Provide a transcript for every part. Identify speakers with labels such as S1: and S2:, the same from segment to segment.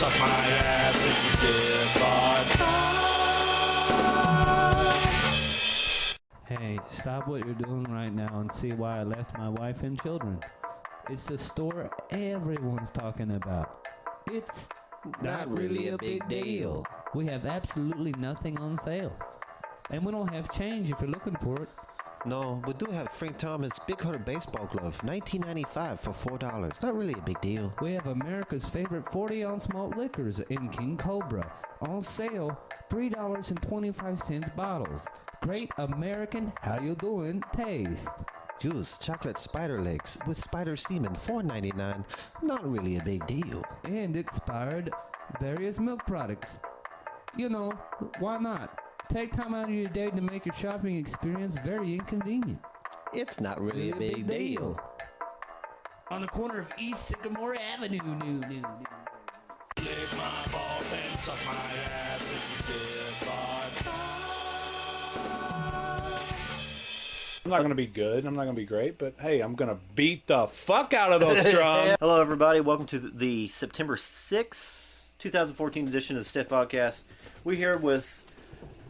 S1: suck my ass. This is Stiff Oddcast.
S2: Hey, stop what you're doing right now and see why I left my wife and children. It's the store everyone's talking about. It's not really a big deal. We have absolutely nothing on sale. And we don't have change if you're looking for it.
S3: No, we do have Frank Thomas Big Cutter Baseball Glove, $19.95 for $4. Not really a big deal.
S2: We have America's favorite 40-ounce malt liquors in King Cobra. On sale, $3.25 bottles. Great American, how you doing, taste.
S3: Juice Chocolate Spider Legs with Spider Semen, $4.99. Not really a big deal.
S2: And expired various milk products. You know, why not? Take time out of your day to make your shopping experience very inconvenient.
S3: It's not really a big deal.
S2: On the corner of East Sycamore Avenue, new.
S1: Lick my balls and suck my ass. This is Stiff Oddcast.
S4: I'm not going to be good. I'm not going to be great. But, hey, I'm going to beat the fuck out of those drums.
S5: Hello, everybody. Welcome to the September 6th, 2014 edition of the Stiff Oddcast. We're here with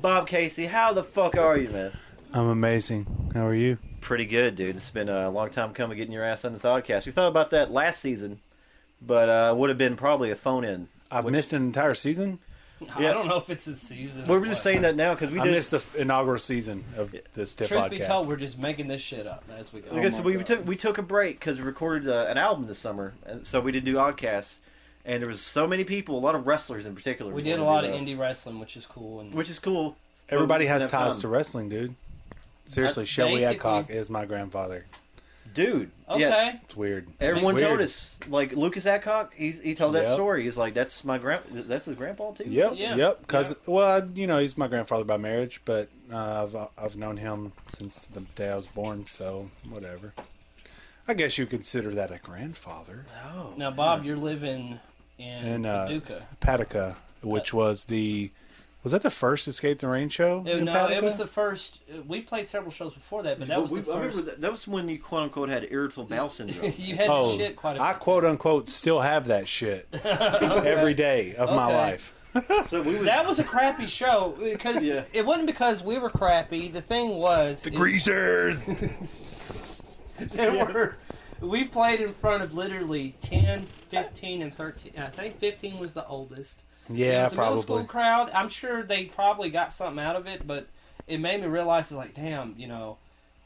S5: Bob Casey. How the fuck are you, man?
S4: I'm amazing. How are you?
S5: Pretty good, dude. It's been a long time coming getting your ass on this Oddcast. We thought about that last season, but would have been probably a phone-in.
S4: I've missed an entire season.
S6: I don't know if it's a season.
S5: We're just saying that now because we
S4: I missed the inaugural season of the Stiff Oddcast.
S6: Truth be told, we're just making this shit up as we go.
S5: Because we took a break because we recorded an album this summer, and so we did do Oddcasts. And there was so many people, a lot of wrestlers in particular.
S6: We did a lot of indie wrestling, which is cool.
S5: Which is cool.
S4: Everybody has ties to wrestling, dude. Seriously, Shelby
S6: basically-
S4: Adcock is my grandfather.
S5: Dude.
S6: Okay.
S5: Yeah.
S4: It's weird.
S5: Everyone
S4: It's weird.
S5: told us. Like, Lucas Adcock, he told that
S4: Yep.
S5: story. He's like, that's his grandpa, too?
S4: Yep,
S6: Yeah.
S4: yep. Because, well, you know, he's my grandfather by marriage, but I've known him since the day I was born, so whatever. I guess you consider that a grandfather.
S5: Oh.
S6: Now, Bob, you're living in Paducah.
S4: Paducah, which was that the first Escape the Rain show? in
S6: No,
S4: Paducah?
S6: it was the first. We played several shows before that, but that was the
S5: I
S6: first.
S5: remember that was when you, quote-unquote, had irritable bowel syndrome.
S6: You had to shit quite a bit.
S4: I quote unquote still have that shit every day of my
S6: Okay.
S4: life.
S5: So we
S6: That was a crappy show because it wasn't because we were crappy. The thing was
S4: Greasers.
S6: we played in front of literally 10, 15, and 13. I think 15 was the oldest. It
S4: Yeah,
S6: was a middle
S4: probably.
S6: school crowd. I'm sure they probably got something out of it, but it made me realize, like, damn,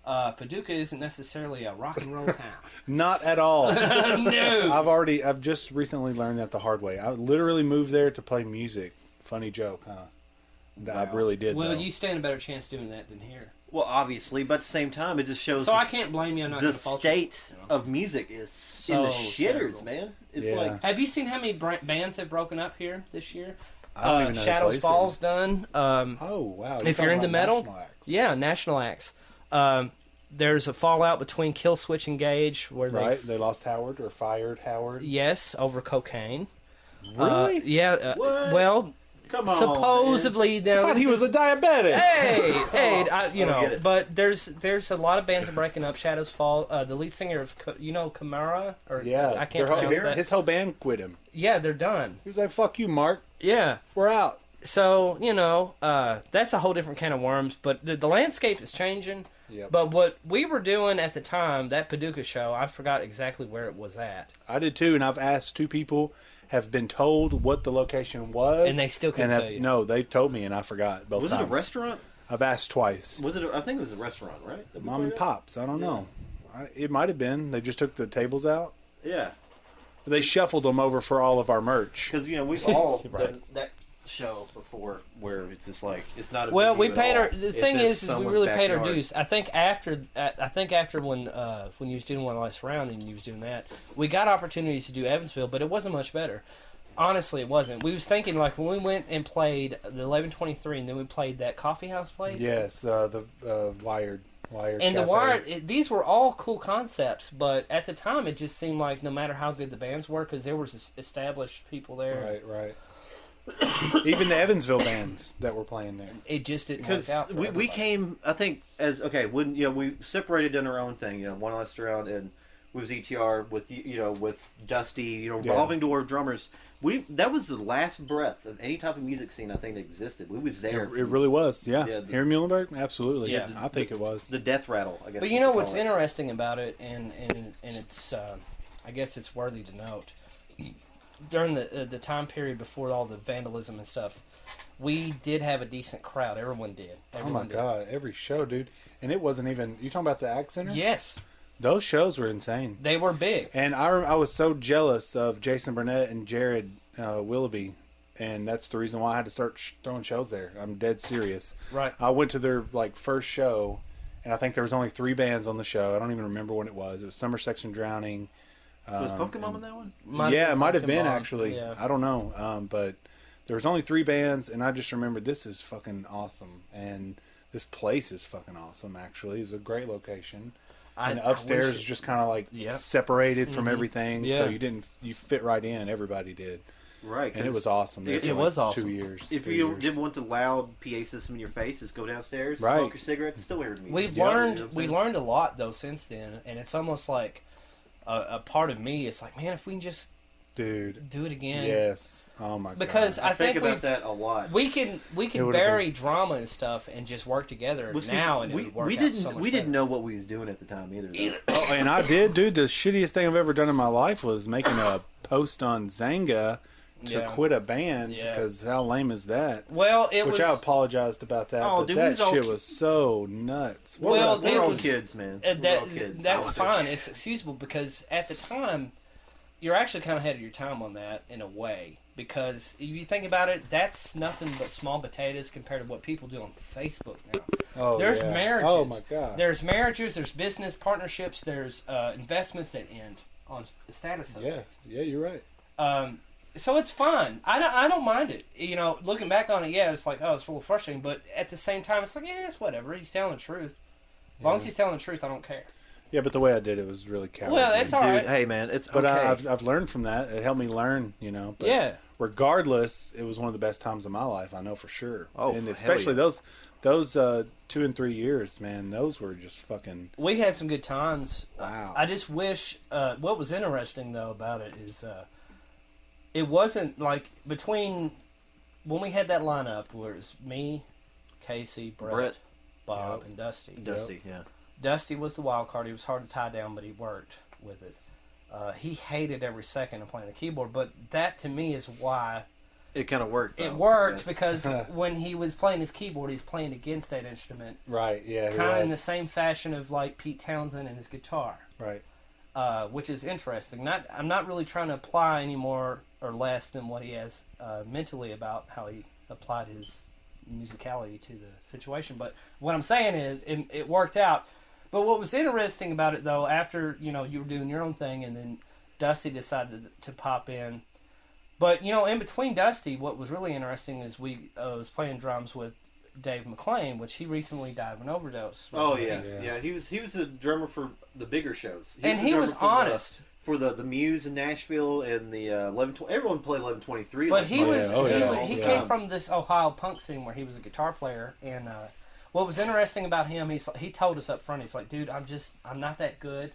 S6: Paducah isn't necessarily a rock and roll town.
S4: Not at all.
S6: No.
S4: I've just recently learned that the hard way. I literally moved there to play music. Funny joke, huh? I really did.
S6: Well,
S4: though.
S6: you stand a better chance doing that than here.
S5: Well, obviously, but at the same time, it just shows
S6: So I can't blame you. I'm not
S5: the
S6: going to fault
S5: state
S6: you.
S5: of music is in the shitters,
S6: terrible.
S5: man. It's
S4: Yeah.
S5: like...
S6: Have you seen how many bands have broken up here this year?
S4: I don't even know who
S6: Shadows
S4: plays
S6: Fall's
S4: here.
S6: done.
S4: Oh wow!
S6: If you're into metal,
S4: National Acts.
S6: yeah, National Acts. There's a fallout between Killswitch and Gage where
S4: They lost Howard or fired Howard.
S6: yes, over cocaine.
S4: Really?
S5: What?
S6: Well,
S5: Come on,
S6: supposedly
S4: I
S6: now
S4: thought he was a diabetic.
S6: Hey,
S5: get it.
S6: but there's a lot of bands that are breaking up. Shadows Fall, the lead singer of Kamara, or
S4: Yeah,
S6: I can't pronounce that.
S4: his whole band quit him.
S6: Yeah, they're done.
S4: He was like, "Fuck you, Mark.
S6: Yeah,
S4: We're out."
S6: so that's a whole different can of worms. But the landscape is changing.
S4: Yep.
S6: But what we were doing at the time, that Paducah show, I forgot exactly where it was at.
S4: I did too, and I've asked two people, have been told what the location was,
S6: And they still couldn't tell you.
S4: No, they've told me, and I forgot both
S5: Was
S4: times.
S5: it a restaurant?
S4: I've asked twice.
S5: Was it? I think it was a restaurant, right? That we
S4: Mom
S5: played
S4: and
S5: at?
S4: Pops. I don't know. It might have been. They just took the tables out.
S5: Yeah,
S4: They shuffled them over for all of our merch.
S5: because we've all
S6: Right.
S5: done that show before, where it's just like it's not.
S6: Well,
S5: big
S6: we
S5: deal at
S6: paid
S5: all.
S6: our. The
S5: It's
S6: thing
S5: just
S6: is we
S5: someone's
S6: really paid our
S5: backyard.
S6: dues. I think after when you was doing One Last Round and you was doing that, we got opportunities to do Evansville, but it wasn't much better. Honestly, it wasn't. We was thinking like when we went and played the 1123, and then we played that coffee house place.
S4: Yes, the Wired
S6: And
S4: Cafe.
S6: the Wire, these were all cool concepts, but at the time it just seemed like no matter how good the bands were, because there was established people there,
S4: Right. Even the Evansville bands that were playing there.
S6: it just didn't work
S5: Because
S6: out. For
S5: we
S6: everybody.
S5: came, I think, as okay when we separated, done our own thing, One Last Round, and with ZTR, with with Dusty, revolving door drummers. That was the last breath of any type of music scene I think that existed. We was there.
S4: It really was, yeah.
S5: Yeah,
S4: Here in Muhlenberg, absolutely.
S6: Yeah.
S4: I think it was.
S5: The death rattle, I guess.
S6: But you know what's interesting about it, and it's I guess it's worthy to note. During the time period before all the vandalism and stuff, we did have a decent crowd. Everyone did. Everyone did.
S4: God, every show, dude. And it wasn't even. You talking about the Ag Center?
S6: Yes,
S4: Those shows were insane.
S6: they were big.
S4: And I was so jealous of Jason Burnett and Jared Willoughby, and that's the reason why I had to start throwing shows there. I'm dead serious.
S6: Right.
S4: I went to their first show, and I think there was only 3 bands on the show. I don't even remember what it was. It was Summer Section Drowning.
S5: Was Pokemon in that one?
S4: It might have been
S6: Pokemon,
S4: actually.
S6: yeah.
S4: I don't know. But there was only 3 bands, and I just remember this is fucking awesome, and this place is fucking awesome. Actually, it's a great location. And upstairs is just kind of separated from everything, so you fit right in. Everybody did,
S5: right?
S4: And it was awesome.
S6: It was awesome.
S4: 2 years.
S5: If you didn't want the loud PA system in your face, just go downstairs,
S4: Right.
S5: smoke your cigarette, and still hear the music.
S6: We've learned a lot though since then, and it's almost like a part of me. It's like, man, if we can just
S4: dude,
S6: do it again.
S4: Yes. Oh my god.
S6: Because
S5: I think about
S6: we've-
S5: that a lot.
S6: We can
S4: would've
S6: bury drama and stuff and just work together
S5: Well, see,
S6: now, and it would work
S5: we
S6: out
S5: didn't
S6: so much
S5: we didn't
S6: better.
S5: know what we was doing at the time either.
S4: Oh, and I did, dude. The shittiest thing I've ever done in my life was making a post on Zanga to
S6: Yeah.
S4: quit a band,
S6: Yeah.
S4: because how lame is that?
S6: Well, it
S4: Which
S6: was.
S4: I apologized about that,
S5: Oh,
S4: but
S5: dude, we
S4: that
S5: was all
S4: shit
S5: ki-
S4: was so nuts. What
S6: Well,
S4: was that?
S6: it
S5: We're all
S6: was-
S5: kids, man. We're all kids.
S6: That's fine. It's excusable because at the time, you're actually kind of ahead of your time on that in a way. Because if you think about it, that's nothing but small potatoes compared to what people do on Facebook now.
S4: Oh,
S6: There's
S4: yeah.
S6: marriages.
S4: Oh my god.
S6: There's marriages. There's business partnerships. There's investments that end on status
S4: Yeah,
S6: updates.
S4: yeah, you're right.
S6: So it's fine. I don't mind it. Looking back on it, yeah, it's like, oh, it's a little frustrating. But at the same time, it's like, yeah, it's whatever. He's telling the truth. As long as he's telling the truth, I don't care.
S4: Yeah, but the way I did it was really cowardly.
S6: Well, that's all
S5: Dude,
S6: right.
S5: hey man, it's
S4: But
S5: okay.
S4: I've learned from that. It helped me learn, But
S6: Yeah.
S4: regardless, it was one of the best times of my life. I know for sure.
S5: Oh,
S4: and
S5: hell
S4: especially
S5: yeah.
S4: those 2 and 3 years, man. Those were just fucking
S6: We had some good times.
S4: wow.
S6: I just wish. What was interesting though about it is, it wasn't like between when we had that lineup where it was me, Casey, Brett, Bob,
S4: Yep.
S6: and Dusty.
S5: Dusty, yeah.
S6: Dusty was the wild card. He was hard to tie down, but he worked with it. He hated every second of playing the keyboard, but that to me is why
S5: It kind of worked.
S6: it
S5: though,
S6: worked,
S5: yes.
S6: because when he was playing his keyboard, he's playing against that instrument,
S4: Right, yeah. he
S6: kind of in the
S4: was.
S6: same fashion of like Pete Townsend and his guitar.
S4: Right.
S6: Which is interesting. I'm not really trying to apply any more or less than what he has mentally about how he applied his musicality to the situation. But what I'm saying is, it worked out. But what was interesting about it, though, after you were doing your own thing, and then Dusty decided to pop in. But in between Dusty, what was really interesting is we was playing drums with Dave McClain, which he recently died of an overdose.
S5: Oh
S6: Rest in
S5: yeah,
S6: peace.
S5: yeah. He was a drummer for the bigger shows,
S6: And
S5: the
S6: he
S5: drummer
S6: was
S5: for the-
S6: honest.
S5: for the Muse in Nashville and the 11. Everyone played 1123.
S6: But he was
S4: Oh, yeah.
S6: he
S4: Yeah.
S6: came from this Ohio punk scene where he was a guitar player, and what was interesting about him, he told us up front, he's like, dude, I'm not that good.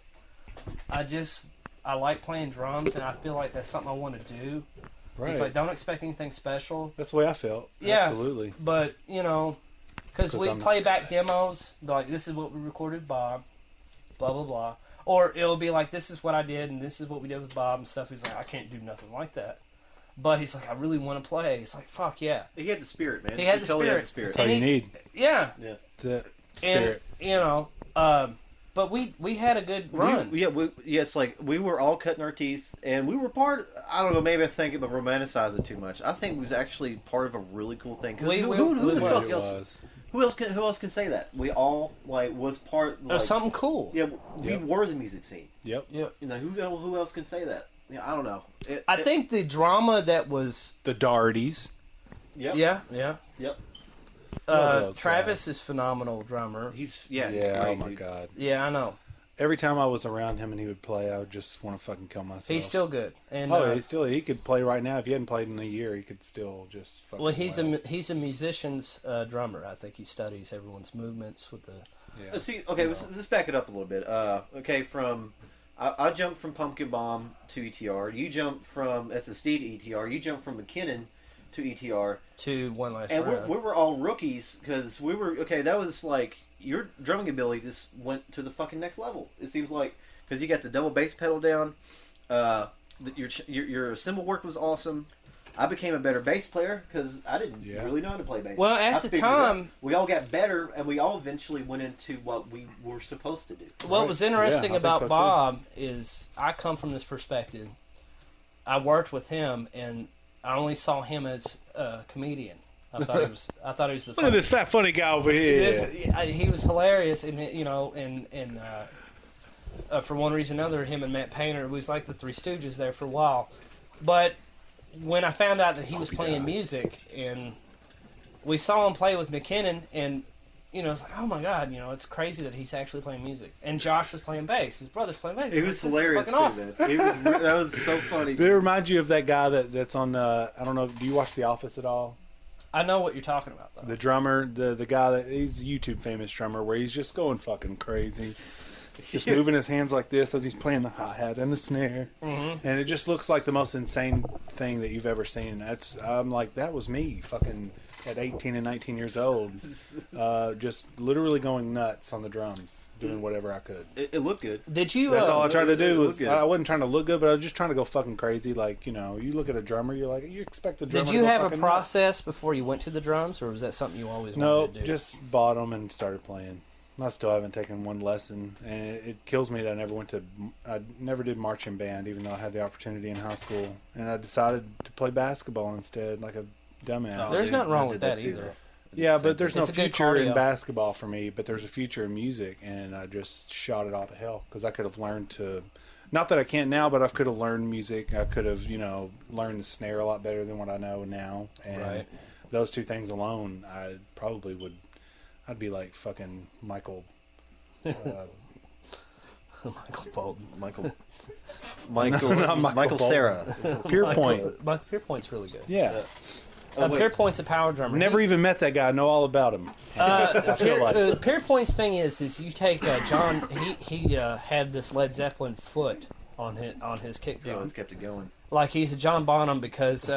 S6: I like playing drums, and I feel like that's something I want to do.
S4: Right.
S6: He's like, don't expect anything special.
S4: That's the way I felt.
S6: Yeah.
S4: Absolutely.
S6: But because
S4: 'Cause
S6: we
S4: I'm-
S6: play back demos, like this is what we recorded, Bob, blah blah blah, or it'll be like this is what I did and this is what we did with Bob and stuff. He's like, I can't do nothing like that, but he's like, I really want to play. He's like, fuck yeah,
S5: He had the spirit, man.
S6: He had the
S5: totally
S6: spirit.
S5: Had the spirit.
S4: That's all
S6: And
S4: you need.
S6: yeah,
S4: That's it. Spirit.
S6: and but we had a good run.
S5: Yes, like we were all cutting our teeth, and we were part. I don't know. Maybe I think it, but romanticize it too much. I think it was actually part of a really cool thing. 'Cause who the
S6: we
S5: fuck
S4: It
S5: else?
S4: was.
S5: Who else can say that? We all was part.
S6: Of
S5: Like,
S6: something cool.
S5: Yeah, we
S4: Yep.
S5: were the music scene.
S4: Yep.
S6: Yeah.
S5: Who else can say that? Yeah, I don't know.
S6: I think the drama that was
S4: The Dohertys.
S5: Yep.
S6: yeah.
S5: Yep.
S4: What else,
S6: Travis is phenomenal drummer.
S5: He's
S4: Yeah.
S5: he's great,
S4: Oh my
S5: dude.
S4: god.
S6: Yeah, I know.
S4: Every time I was around him and he would play, I would just want to fucking kill myself.
S6: He's still good. And
S4: Oh, he could play right now. If he hadn't played in a year, he could still just fucking
S6: well, he's
S4: play.
S6: he's a musician's drummer. I think he studies everyone's movements with the.
S4: Yeah.
S5: See, okay, let's back it up a little bit. Okay, from I jumped from Pumpkin Bomb to ETR. You jumped from SSD to ETR. You jumped from McKinnon to ETR.
S6: To One Last
S5: And
S6: Round.
S5: we were all rookies because we were okay. That was like your drumming ability just went to the fucking next level. It seems like because you got the double bass pedal down. Your cymbal work was awesome. I became a better bass player because I didn't really know how to play bass.
S6: Well,
S5: I
S6: at the
S5: figured it
S6: time,
S5: out. We all got better, and we all eventually went into what we were supposed to do.
S6: what was interesting
S4: Yeah, I think
S6: about
S4: so, too.
S6: Bob is I come from this perspective. I worked with him, and I only saw him as a comedian. I thought he was the.
S4: Look at this fat funny guy over here.
S6: He was hilarious, and for one reason or another, him and Matt Painter was like the Three Stooges there for a while. But when I found out that he was playing music, and we saw him play with McKinnon, and it's like, oh my god, it's crazy that he's actually playing music. And Josh was playing bass. His brother's playing bass.
S5: It was
S6: This is
S5: hilarious.
S6: fucking awesome.
S5: That was so funny.
S4: Did it remind you of that guy that's on? I don't know. Do you watch The Office at all?
S6: I know what you're talking about, though.
S4: The drummer, the guy that he's a YouTube famous drummer, where he's just going fucking crazy, just moving his hands like this as he's playing the hi hat and the snare, and it just looks like the most insane thing that you've ever seen. I'm like, that was me, fucking at 18 and 19 years old, just literally going nuts on the drums, doing whatever I could.
S5: It looked good.
S6: Did you?
S4: That's all I tried to do.
S5: looked
S4: Was
S5: good.
S4: I wasn't trying to look good, but I was just trying to go fucking crazy. Like, you look at a drummer, you're like, you expect the drummer.
S6: Did you
S4: to go
S6: have a
S4: fucking nuts.
S6: process before you went to the drums, or was that something you always
S4: No,
S6: wanted to do?
S4: just bought them and started playing. I still haven't taken one lesson, and it kills me that I never did marching band, even though I had the opportunity in high school, and I decided to play basketball instead, like a dumbass.
S6: There's nothing wrong with
S5: I
S6: that
S5: did too,
S6: either.
S5: though.
S4: Yeah, but there's no
S6: It's a good
S4: future in
S6: cardio.
S4: basketball for me, but there's a future in music, and I just shot it all to hell because I could have learned to. Not that I can't now, but I could have learned music. I could have, learned the snare a lot better than what I know now. And
S6: Right.
S4: those two things alone, I probably would. I'd be like fucking Michael.
S6: Michael Bolton.
S5: Michael
S4: not Michael
S5: Michael
S4: Bolton.
S5: Sarah.
S4: Pierpoint.
S6: Michael Pierpoint's really good.
S4: Yeah.
S5: Wait.
S6: Pierpoint's a power drummer.
S4: Never even met that guy. I know all about him. I feel like.
S6: Pierpoint's thing is you take John. He had this Led Zeppelin foot on his kick
S5: He
S6: drum.
S5: always kept it going.
S6: Like he's a John Bonham because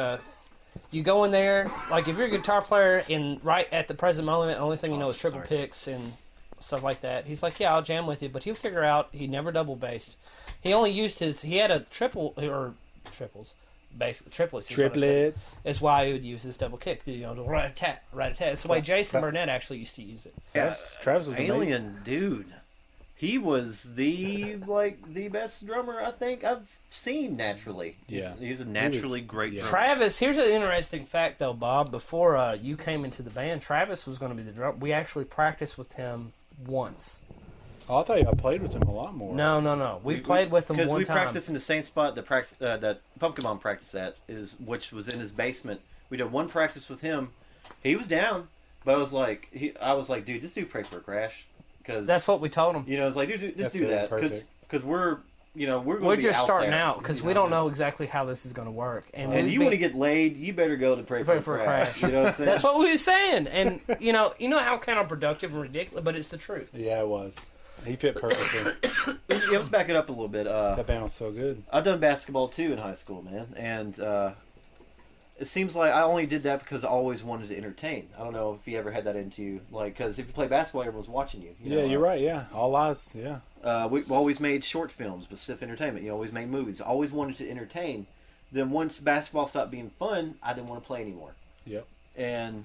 S6: you go in there, like if you're a guitar player and right at the present moment, the only thing you know is triple picks and stuff like that. He's like, yeah, I'll jam with you, but he'll figure out he never double bassed. He only used he had a triplets. Basically, triplets. is what I said.
S4: Triplets.
S6: That's why he would use his double kick. The rat-a-tat, rat-a-tat. That's the way Jason Burnett actually used to use it.
S4: Travis was amazing.
S5: Alien dude. He was the best drummer I think I've seen naturally.
S4: Yeah.
S5: He's a naturally great drummer.
S6: Travis, here's an interesting fact though, Bob. Before you came into the band, Travis was going to be the drummer. We actually practiced with him once.
S4: Oh, I thought y'all played with him a lot more.
S6: No. We played with him one time.
S5: Because we practiced in the same spot that Pumpkin Mom practiced at, which was in his basement. We did one practice with him. He was down, but I was like, dude, this dude prayed for a crash. Cause,
S6: That's what we told him.
S5: it's like, dude, just do that. Because we're going to
S6: We're
S5: be
S6: just
S5: out
S6: starting
S5: there.
S6: out because we don't know exactly how this is going to work. And
S5: And you want to get laid, you better go to pray for a crash. You know what I'm saying?
S6: That's what we were saying. And you know how counterproductive and ridiculous, but it's the truth.
S4: Yeah, it was. He fit perfectly.
S5: Let's back it up a little bit.
S4: That band was so good.
S5: I've done basketball too in high school, man, and it seems like I only did that because I always wanted to entertain. I don't know if you ever had that into you, because if you play basketball, everyone's watching you.
S4: Yeah, you're right. Yeah, all eyes. Yeah.
S5: We always made short films, but stiff entertainment. You always made movies. I always wanted to entertain. Then once basketball stopped being fun, I didn't want to play anymore.
S4: Yep.
S5: And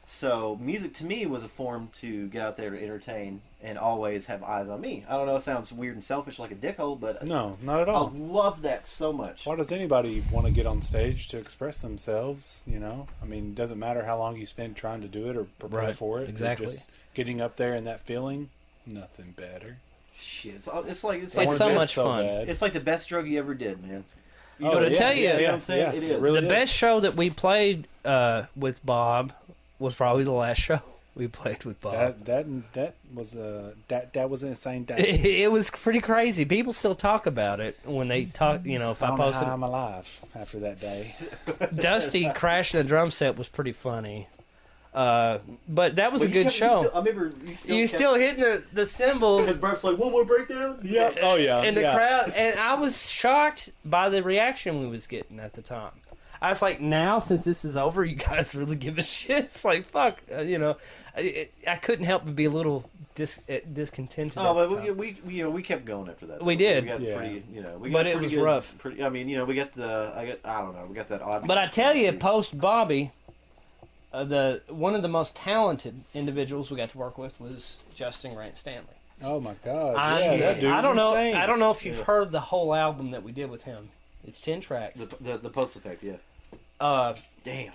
S5: so music to me was a form to get out there to entertain and always have eyes on me. I don't know, it sounds weird and selfish like a dickhole, but
S4: No, not at
S5: I
S4: all.
S5: love that so much.
S4: Why does anybody want to get on stage to express themselves? I mean, it doesn't matter how long you spend trying to do it or prepare
S6: Right,
S4: for it.
S6: exactly.
S4: Just getting up there and that feeling, nothing better.
S5: Shit, it's like
S6: It's
S4: I wanna
S6: so
S4: do it
S6: much fun.
S4: bad.
S5: it's like the best drug you ever did, man.
S4: Oh,
S6: But I
S4: yeah,
S6: tell you,
S4: yeah,
S5: you know what I'm
S4: yeah,
S5: saying?
S4: yeah,
S5: It is.
S4: really
S6: The
S4: is.
S6: best show that we played with Bob was probably the last show we played with Bob.
S4: That was an insane day.
S6: It was pretty crazy. People still talk about it when they talk. If
S4: I
S6: I
S4: don't know
S6: posted
S4: how I'm alive after that day.
S6: Dusty crashing the drum set was pretty funny. But that was a good show.
S5: I remember
S6: you still hitting the cymbals.
S5: Because Burp's like, one more breakdown?
S4: Yeah. Oh, yeah.
S6: And the
S4: yeah.
S6: crowd, and I was shocked by the reaction we was getting at the time. I was like, now since this is over, you guys really give a shit. It's like, fuck, I couldn't help but be a little discontented.
S5: Oh,
S6: at the
S5: but
S6: time.
S5: we kept going after that.
S6: We did.
S5: We got
S4: Yeah.
S5: pretty, we got
S6: But it
S5: pretty
S6: was
S5: good,
S6: rough.
S5: I mean, we got I don't know, we got that odd.
S6: But I tell you, post Bobby, one of the most talented individuals we got to work with was Justin Grant Stanley.
S4: Oh, my God.
S6: I
S4: that dude's
S6: I don't know.
S4: insane.
S6: I don't know if you've heard the whole album that we did with him. It's 10 tracks.
S5: The post effect, yeah.
S6: Damn.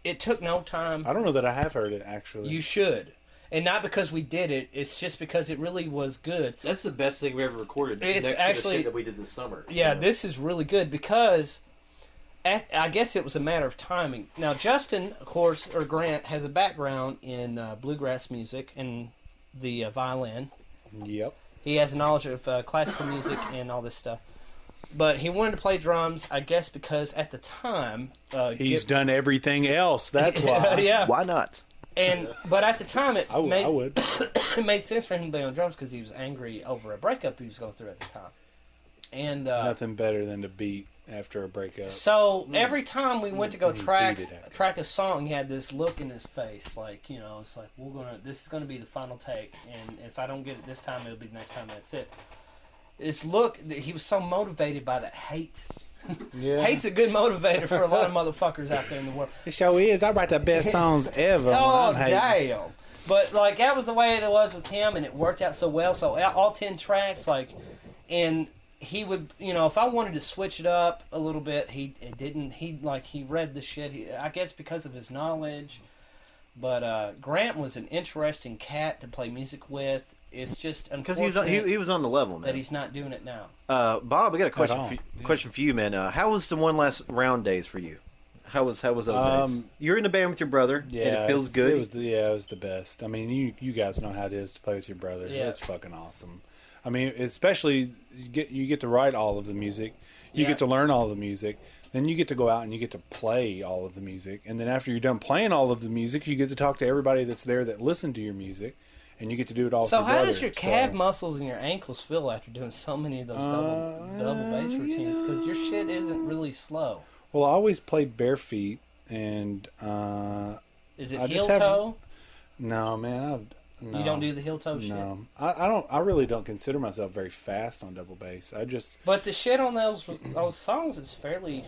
S6: It took no time.
S4: I don't know that I have heard it, actually.
S6: You should. And not because we did it, it's just because it really was good.
S5: That's the best thing we ever recorded.
S6: It's
S5: next to
S6: actually-
S5: the shit that we did this summer.
S6: Yeah, this is really good because I guess it was a matter of timing. Now, Justin, of course, or Grant, has a background in bluegrass music and the violin.
S4: Yep.
S6: He has knowledge of classical music and all this stuff. But he wanted to play drums, I guess, because at the time...
S4: He's done everything else. That's why.
S6: yeah.
S3: Why not?
S6: But at the time,
S4: I would.
S6: it made sense for him to play on drums because he was angry over a breakup he was going through at the time. And
S4: Nothing better than to beat after a breakup.
S6: so every time we went to go
S4: He
S6: track
S4: beat it after.
S6: track a song, he had this look in his face, like it's like this is gonna be the final take, and if I don't get it this time, it'll be the next time. That's it. This look, he was so motivated by that hate.
S4: Yeah.
S6: Hate's a good motivator for a lot of motherfuckers out there in the world.
S4: It sure is. I write the best songs ever.
S6: Oh,
S4: when I'm hating.
S6: damn. But, like, that was the way it was with him, and it worked out so well. So, all 10 tracks, like, and he would, if I wanted to switch it up a little bit, he read the shit, I guess because of his knowledge. But Grant was an interesting cat to play music with. It's just
S5: Because
S6: unfortunate
S5: he was on the level, man.
S6: that he's not doing it now.
S5: Bob, I got a question.
S4: all.
S5: Question for you, man. How was the one last round days for you? How was those days? You're in the band with your brother,
S4: Yeah,
S5: and it feels good.
S4: It was the best. I mean, you guys know how it is to play with your brother.
S6: Yeah.
S4: It's fucking awesome. I mean, especially you get to write all of the music, you
S6: Yeah.
S4: get to learn all of the music, then you get to go out and you get to play all of the music, and then after you're done playing all of the music, you get to talk to everybody that's there that listened to your music, and you get to do it all.
S6: So
S4: with your
S6: how
S4: brother.
S6: does your calf muscles and your ankles feel after doing so many of those double bass routines? Because your shit isn't really slow.
S4: Well, I always played bare feet, and
S6: Is it
S4: I
S6: heel
S4: just have-
S6: toe?
S4: no, man, no.
S6: You don't do the heel toe shit?
S4: No, I don't. I really don't consider myself very fast on double bass. I just.
S6: But the shit on those songs is fairly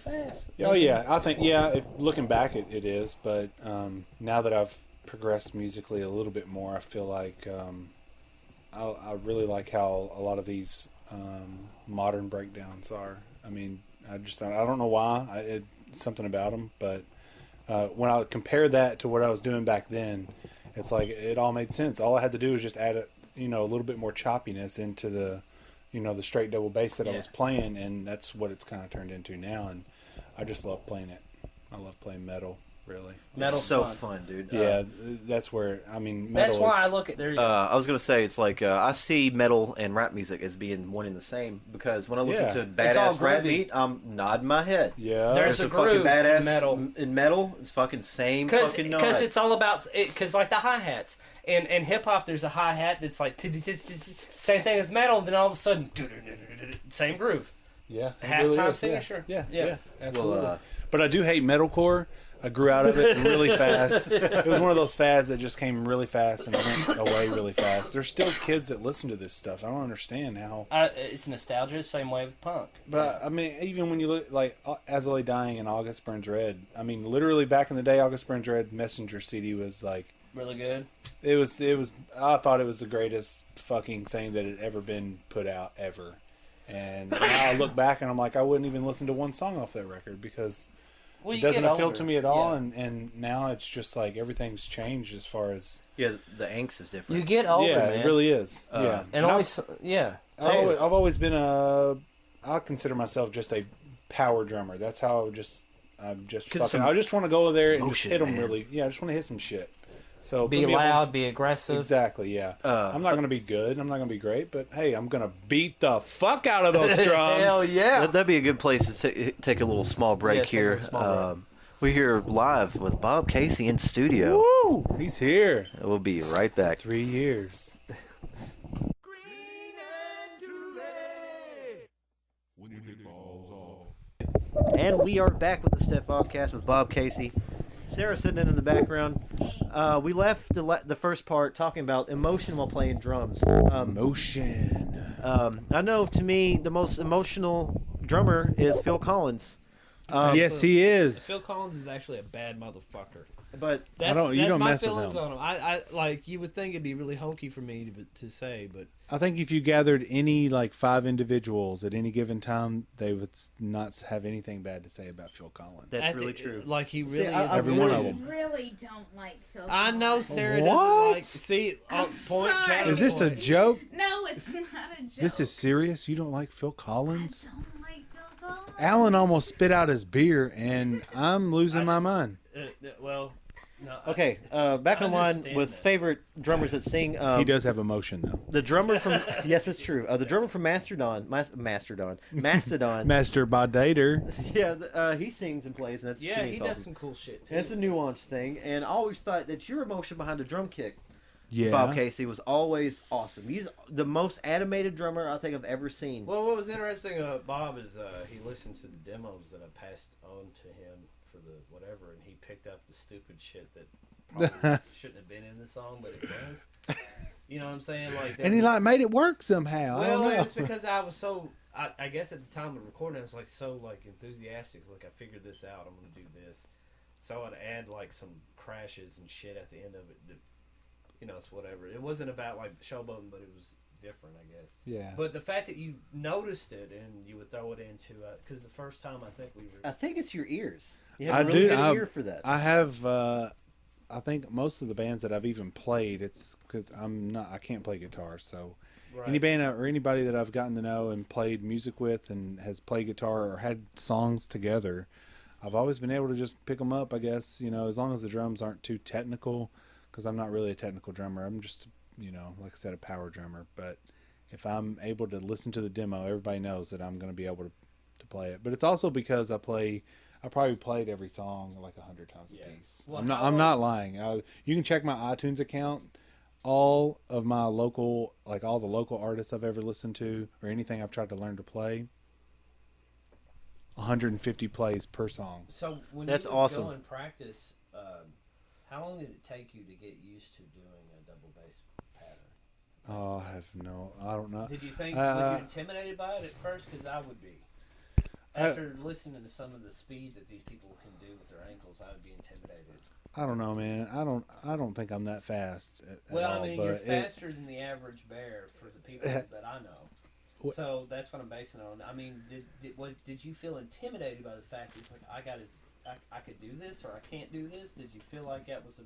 S6: fast.
S4: Oh yeah, I think looking back, it is. But now that I've progressed musically a little bit more, I feel like I really like how a lot of these modern breakdowns are. I mean, I don't know why. It's something about them, but when I compare that to what I was doing back then, it's like it all made sense. All I had to do was just add a little bit more choppiness into the the straight double bass that I was playing, and that's what it's kind of turned into now. And I just love playing it. I love playing metal, really.
S6: Metal's
S5: so
S6: fun.
S5: dude.
S4: Yeah, that's where metal.
S6: That's why I
S4: is-
S6: look at there.
S5: I was gonna say it's like I see metal and rap music as being one and the same because when I listen
S4: Yeah.
S5: to
S6: It's all
S5: badass rap
S6: groovy.
S5: beat, I'm nodding my head.
S4: Yeah,
S6: There's
S5: There's
S6: a
S5: a fucking
S6: groove
S5: badass
S6: in metal.
S5: In metal, it's fucking same fucking nod.
S6: Because it's all about because like the hi hats in hip hop, there's a hi hat that's like same thing as metal. Then all of a sudden, same groove.
S4: yeah, it
S6: halftime
S4: really is.
S6: signature.
S4: Yeah,
S6: Yeah.
S4: absolutely.
S5: Well,
S4: but I do hate metalcore. I grew out of it really fast. It was one of those fads that just came really fast and went away really fast. There's still kids that listen to this stuff. I don't understand how.
S6: It's nostalgia, same way with punk.
S4: But I mean, even when you look like As I Lay Dying and August Burns Red, I mean, literally back in the day, August Burns Red Messenger CD was like
S6: Really good.
S4: it was. I thought it was the greatest fucking thing that had ever been put out ever. And now I look back and I'm like, I wouldn't even listen to one song off that record because
S6: Well,
S4: it
S6: you
S4: doesn't
S6: get
S4: appeal
S6: older.
S4: to me at all.
S6: Yeah.
S4: And now it's just like everything's changed as far as
S5: yeah, the angst is different.
S6: You get older,
S4: yeah,
S6: man.
S4: it really is. Yeah,
S6: And always, yeah.
S4: I've always been I consider myself just a power drummer. That's how I'm just fucking. I just want to go there and just hit them really. Yeah, I just want to hit some shit. So
S6: Be
S4: put me up
S6: loud,
S4: against-
S6: be aggressive.
S4: Exactly. Yeah. I'm not going to be good. I'm not going to be great. But hey, I'm going to beat the fuck out of those drums.
S6: Hell yeah.
S5: That'd be a good place to take a little small break
S6: Yeah, take a
S5: here.
S6: small break.
S5: We're here live with Bob Casey in studio.
S4: Woo! He's here.
S5: We'll be right back.
S4: 3 years.
S5: And we are back with the Steph Oddcast with Bob Casey. Sarah sitting in the background. We left the first part talking about emotion while playing drums.
S4: Emotion.
S5: I know, to me, the most emotional drummer is Phil Collins.
S4: Yes, he is.
S6: Phil Collins is actually a bad motherfucker.
S5: But
S6: That's,
S4: you
S6: that's
S4: don't
S6: my
S4: mess with
S6: feelings
S4: him.
S6: on him. I like, you would think it'd be really hokey for me to say, but
S4: I think if you gathered any 5 individuals at any given time, they would not have anything bad to say about Phil Collins.
S5: That's really true.
S6: Like, he really
S5: See,
S6: is.
S4: Every one of them.
S7: Really don't like Phil.
S6: I know
S7: Collins.
S6: Sarah
S4: What?
S6: doesn't like. See,
S7: I'm
S6: point.
S7: sorry.
S6: Counterpoint.
S4: Is this a joke?
S7: No, it's not a joke.
S4: This is serious? You don't like Phil
S7: I
S4: Collins?
S7: don't like Phil Collins.
S4: Alan almost spit out his beer, and I'm losing my mind.
S6: Well, no.
S5: Okay, back
S6: I
S5: on line
S6: understand
S5: with
S6: that.
S5: favorite drummers that sing.
S4: He does have emotion, though.
S5: The drummer from yes, it's true. The drummer from Mastodon.
S4: Master Badater.
S5: Yeah, he sings and plays, and that's
S6: Yeah,
S5: to me,
S6: he
S5: it's
S6: does
S5: awesome.
S6: some cool shit too.
S5: And it's a nuanced thing, and I always thought that your emotion behind a drum kick,
S4: Yeah.
S5: Bob Casey, was always awesome. He's the most animated drummer I think I've ever seen.
S6: Well, what was interesting about Bob is he listened to the demos that I passed on to him for the whatever, and he picked up the stupid shit that probably shouldn't have been in the song, but it was. You know what I'm saying? Like,
S4: And he made it work somehow. I
S6: well,
S4: don't know.
S6: it's because I was so. I guess at the time of recording, I was so enthusiastic. Like, I figured this out. I'm gonna do this. So I'd add some crashes and shit at the end of it. That, it's whatever. It wasn't about showboating, but it was different, I guess.
S4: Yeah.
S6: But the fact that you noticed it and you would throw it into because the first time I think we were.
S5: I think it's your ears. You have a really good ear for that.
S4: I have. I think most of the bands that I've even played, it's because I can't play guitar. So
S6: Right.
S4: any band or anybody that I've gotten to know and played music with and has played guitar or had songs together, I've always been able to just pick them up. I guess as long as the drums aren't too technical, because I'm not really a technical drummer. I'm just like I said, a power drummer. But if I'm able to listen to the demo, everybody knows that I'm going to be able to play it. But it's also because I probably played every song 100 times a piece.
S6: Well,
S4: I'm not lying. You can check my iTunes account. All of my local, all the local artists I've ever listened to, or anything I've tried to learn to play, 150 plays per song.
S6: So when
S5: That's
S6: you would
S5: awesome.
S6: go and practice, how long did it take you to get used to doing a double bass pattern?
S4: Oh, I don't know.
S6: Did you think was you intimidated by it at first? Because I would be. After listening to some of the speed that these people can do with their ankles, I would be intimidated.
S4: I don't know, man. I don't think I'm that fast at
S6: Well,
S4: all.
S6: I mean,
S4: but
S6: you're faster than the average bear for the people that I know.
S4: What-
S6: So that's what I'm basing it on. I mean, did you feel intimidated by the fact that it's I could do this or I can't do this? Did you feel like that was a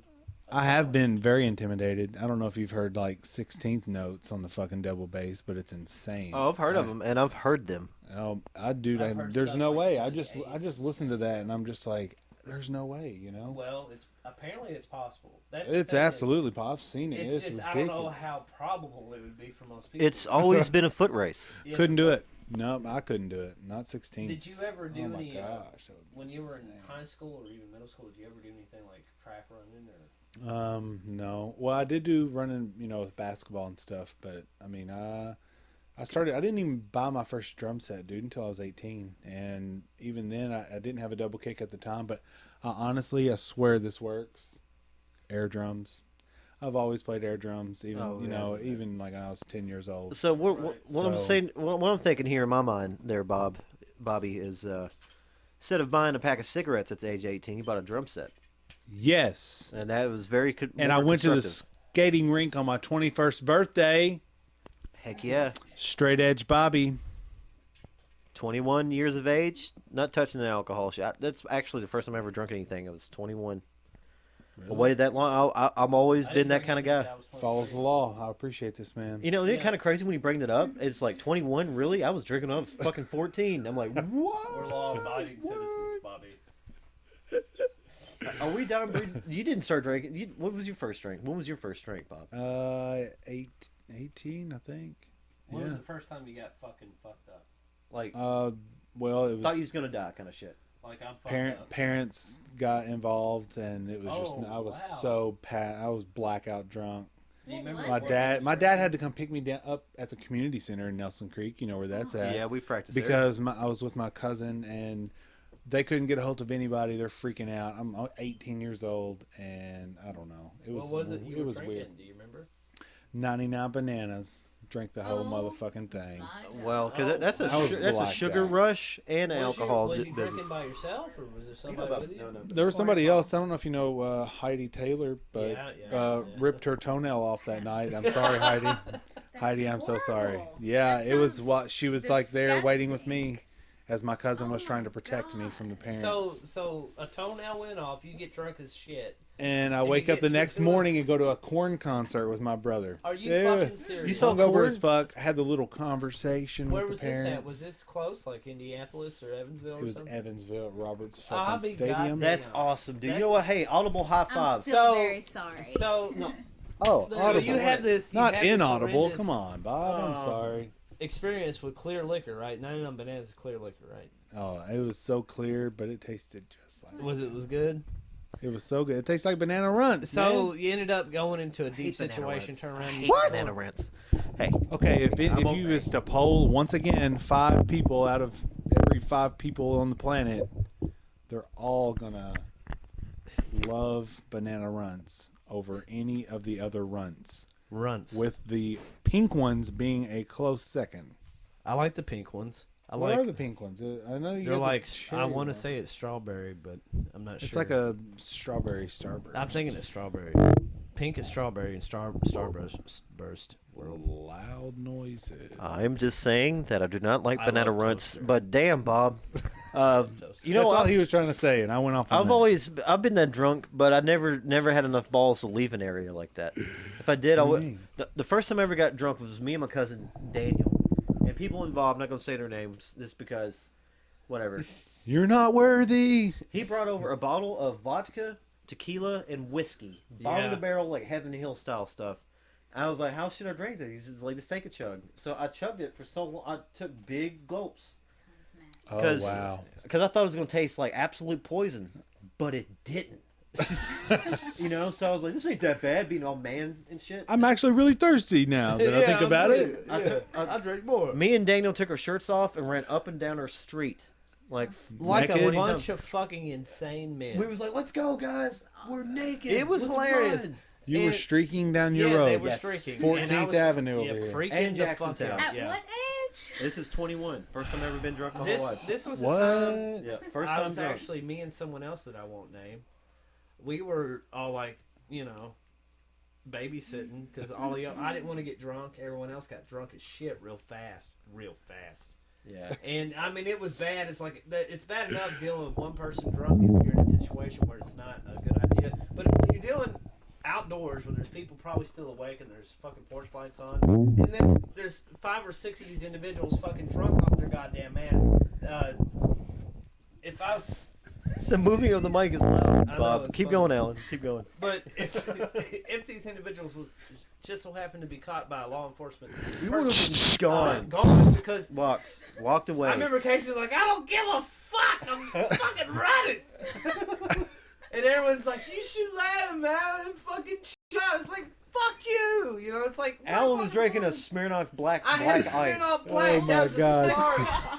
S4: I have been very intimidated. I don't know if you've heard 16th notes on the fucking double bass, but it's insane.
S5: Oh, I've heard of them, and I've heard them.
S4: Oh,
S6: I've heard
S4: there's
S6: stuff
S4: no
S6: like
S4: way.
S6: that
S4: I
S6: in
S4: just
S6: the eights.
S4: listened to that and I'm just like, there's no way,
S6: Well, it's apparently it's possible. That's
S4: It's absolutely possible. I've seen it.
S6: It's
S4: It's
S6: just
S4: ridiculous.
S6: I don't know how probable it would be for most people.
S5: It's always been a foot race.
S6: Yes,
S4: Couldn't do
S6: but
S4: it. No, I couldn't do it. Not 16.
S6: Did you ever do
S4: oh my
S6: any
S4: gosh, that would be
S6: when you were in
S4: insane.
S6: high school or even middle school? Did you ever do anything like track running or?
S4: No. Well, I did do running, with basketball and stuff, but I mean, I didn't even buy my first drum set, dude, until I was 18. And even then I didn't have a double kick at the time, but honestly, I swear this works. Air drums. I've always played air drums, even, even when I was 10 years old.
S5: So what I'm thinking here in my mind, there, Bobby, is instead of buying a pack of cigarettes at the age of 18, you bought a drum set,
S4: Yes.
S5: and that was very.
S4: And I
S5: more
S4: went to the
S5: constructive.
S4: skating rink on my 21st birthday.
S5: Heck yeah,
S4: Straight edge Bobby.
S5: 21 years of age, not touching the alcohol shot. That's actually the first time I ever drunk anything. I was 21. I waited that long. I'm always
S6: I
S5: been
S6: didn't
S5: that kind of
S6: drink
S5: guy.
S6: until I was 23.
S4: Follows the law. I appreciate this, man.
S5: You know, isn't it
S6: Yeah.
S5: kind of crazy when you bring that up? It's like 21, really? I was drinking when I was fucking 14. I'm like, what?
S6: We're law-abiding citizens, Bobby.
S5: Are we down? You didn't start drinking. What was your first drink? When was your first drink, Bob?
S4: 18, I think.
S6: When was
S4: Yeah.
S6: the first time you got fucking fucked up?
S5: Like,
S4: Well, it
S5: thought you was
S4: was.
S5: gonna die, kind of shit.
S6: Like I'm fucked up.
S4: Parents got involved, and it was just
S6: Oh,
S4: I was
S6: wow.
S4: so I was blackout drunk.
S6: Do you remember
S7: My
S4: My dad had to come pick me up at the community center in Nelson Creek. You know where that's at.
S5: Yeah, we practiced there.
S4: Because I was with my cousin, and they couldn't get a hold of anybody. They're freaking out. I'm 18 years old, and I don't know.
S6: What was it you were
S4: was
S6: drinking?
S4: weird.
S6: Do you remember?
S4: 99 bananas. Drank the whole
S7: Oh,
S4: motherfucking thing.
S5: Well, because that's
S4: I was
S5: a
S4: blacked
S5: sugar
S4: out.
S5: rush and alcohol
S6: Was you
S5: business.
S6: drinking by yourself, or was there somebody with you?
S5: No.
S4: There was somebody else. I don't know if you know Heidi Taylor, but
S6: Yeah.
S4: ripped her toenail off that night. I'm sorry, Heidi. Heidi, I'm so sorry.
S7: horrible.
S4: Yeah,
S7: That
S4: it was
S7: sounds
S4: what she was like there waiting with
S7: disgusting.
S4: me, as my cousin was
S7: Oh
S4: trying
S7: my
S4: to protect me
S7: God.
S4: from the parents.
S6: So a toenail went off. You get drunk as shit.
S4: And I
S6: and you
S4: wake up
S6: get
S4: the
S6: to
S4: next
S6: do it.
S4: morning and go to a Corn concert with my brother.
S6: Are you
S4: Yeah.
S6: fucking serious?
S5: You saw
S4: Hungover
S5: Korn?
S4: as fuck. Had the little conversation
S6: Where
S4: with
S6: was
S4: the
S6: this
S4: parents.
S6: at? Was this close, like Indianapolis or Evansville?
S4: It
S6: or
S4: was
S6: something?
S4: Evansville at Roberts
S6: I'll
S4: fucking
S6: be
S4: Stadium.
S6: goddamn.
S5: That's awesome, dude. You
S6: That's-
S5: know what? Hey, audible high
S7: I'm
S5: fives.
S7: still
S6: So-
S7: very sorry.
S6: So
S4: Oh,
S6: so
S4: audible.
S6: you had this. You
S4: Not
S6: had this
S4: inaudible.
S6: horrendous,
S4: Come on, Bob. I'm
S6: um,
S4: sorry.
S6: Experience with clear liquor, right? 99 bananas is clear liquor, right?
S4: Oh, it was so clear, but it tasted just like
S6: Was good?
S4: it was so good. It tastes like banana runts.
S6: So
S4: man.
S6: you ended up going into a deep
S5: banana
S6: situation.
S5: runs.
S6: Turn around.
S4: What?
S5: Banana rants. Hey,
S4: Okay, if
S5: I'm
S4: you was to poll once again 5 people out of every 5 people on the planet, they're all gonna love banana runts over any of the other runts,
S6: Runts.
S4: with the pink ones being a close second.
S6: I like the pink ones. I
S4: What
S6: like.
S4: are the pink ones? I know you
S6: They're
S4: got the
S6: like.
S4: cherry
S6: I want to
S4: ones.
S6: say it's strawberry, but I'm not
S4: It's
S6: sure.
S4: like a strawberry starburst.
S6: I'm thinking it's strawberry. Pink is strawberry and starburst.
S4: Loud noises.
S5: I'm just saying that I do not like
S6: I
S5: banana
S6: love
S5: runts,
S6: toaster.
S5: but damn, Bob. You know
S4: That's all
S5: what?
S4: he was trying to say, and I went off. On
S5: I've been that drunk, but I never had enough balls to leave an area like that. If I did, I
S4: What do you
S5: would.
S4: mean?
S5: The first time I ever got drunk was me and my cousin Daniel, and people involved. I'm not gonna say their names, just because, whatever.
S4: You're not worthy.
S5: He brought over a bottle of vodka, tequila, and whiskey, bottom of
S6: Yeah.
S5: the barrel, like Heaven Hill style stuff. I was like, "How should I drink this?" He says, "Like, just take a chug." So I chugged it for so long. I took big gulps.
S4: Oh
S5: 'Cause-
S4: wow!
S5: Because I thought it was going to taste like absolute poison, but it didn't. You know, so I was like, this ain't that bad, being all man and shit.
S4: I'm actually really thirsty now that I think about it.
S5: I
S6: drink more.
S5: Me and Daniel took our shirts off and ran up and down our street. Like
S6: Like a
S4: Naked?
S6: bunch of fucking insane men.
S5: we was like, let's go, guys. We're naked.
S6: It was
S5: Let's
S6: hilarious.
S5: run."
S4: You were
S6: And-
S4: streaking down your
S6: yeah,
S4: road.
S6: they were
S5: Yes.
S6: streaking.
S4: 14th
S6: And I was
S4: Avenue
S6: yeah,
S4: over here.
S6: freaking
S5: And
S6: the fuck
S5: Jacksontown.
S6: out.
S7: At
S6: Yeah.
S7: what age?
S5: This is 21. First time I've ever been drunk my whole life.
S6: This was a
S4: What?
S6: time.
S5: Yeah, first
S6: I
S5: time
S6: was
S5: drunk.
S6: actually me and someone else that I won't name. We were all like, babysitting because all of y'all. I didn't want to get drunk. Everyone else got drunk as shit real fast.
S5: Yeah.
S6: And I mean, it was bad. It's like it's bad enough dealing with one person drunk if you're in a situation where it's not a good idea. But when you're dealing outdoors where there's people probably still awake and there's fucking porch lights on, and then there's 5 or 6 of these individuals fucking drunk off their goddamn ass. If I was,
S5: The moving of the mic is loud,
S6: I know,
S5: Bob.
S6: it's
S5: Keep
S6: funny.
S5: going, Alan. Keep going.
S6: but if these individuals was just so happened to be caught by law enforcement,
S5: You would have been gone.
S6: gone because.
S5: Walked away.
S6: I remember Casey's like, I don't give a fuck. I'm fucking running. And everyone's like, you should let him out and fucking shut. It's like, fuck you. You know, it's like.
S5: Alan was
S6: what
S5: drinking a
S6: the fuck?
S5: Smirnoff black
S6: I had a
S5: ice.
S6: Smirnoff Black.
S4: Oh my
S6: That was
S4: God.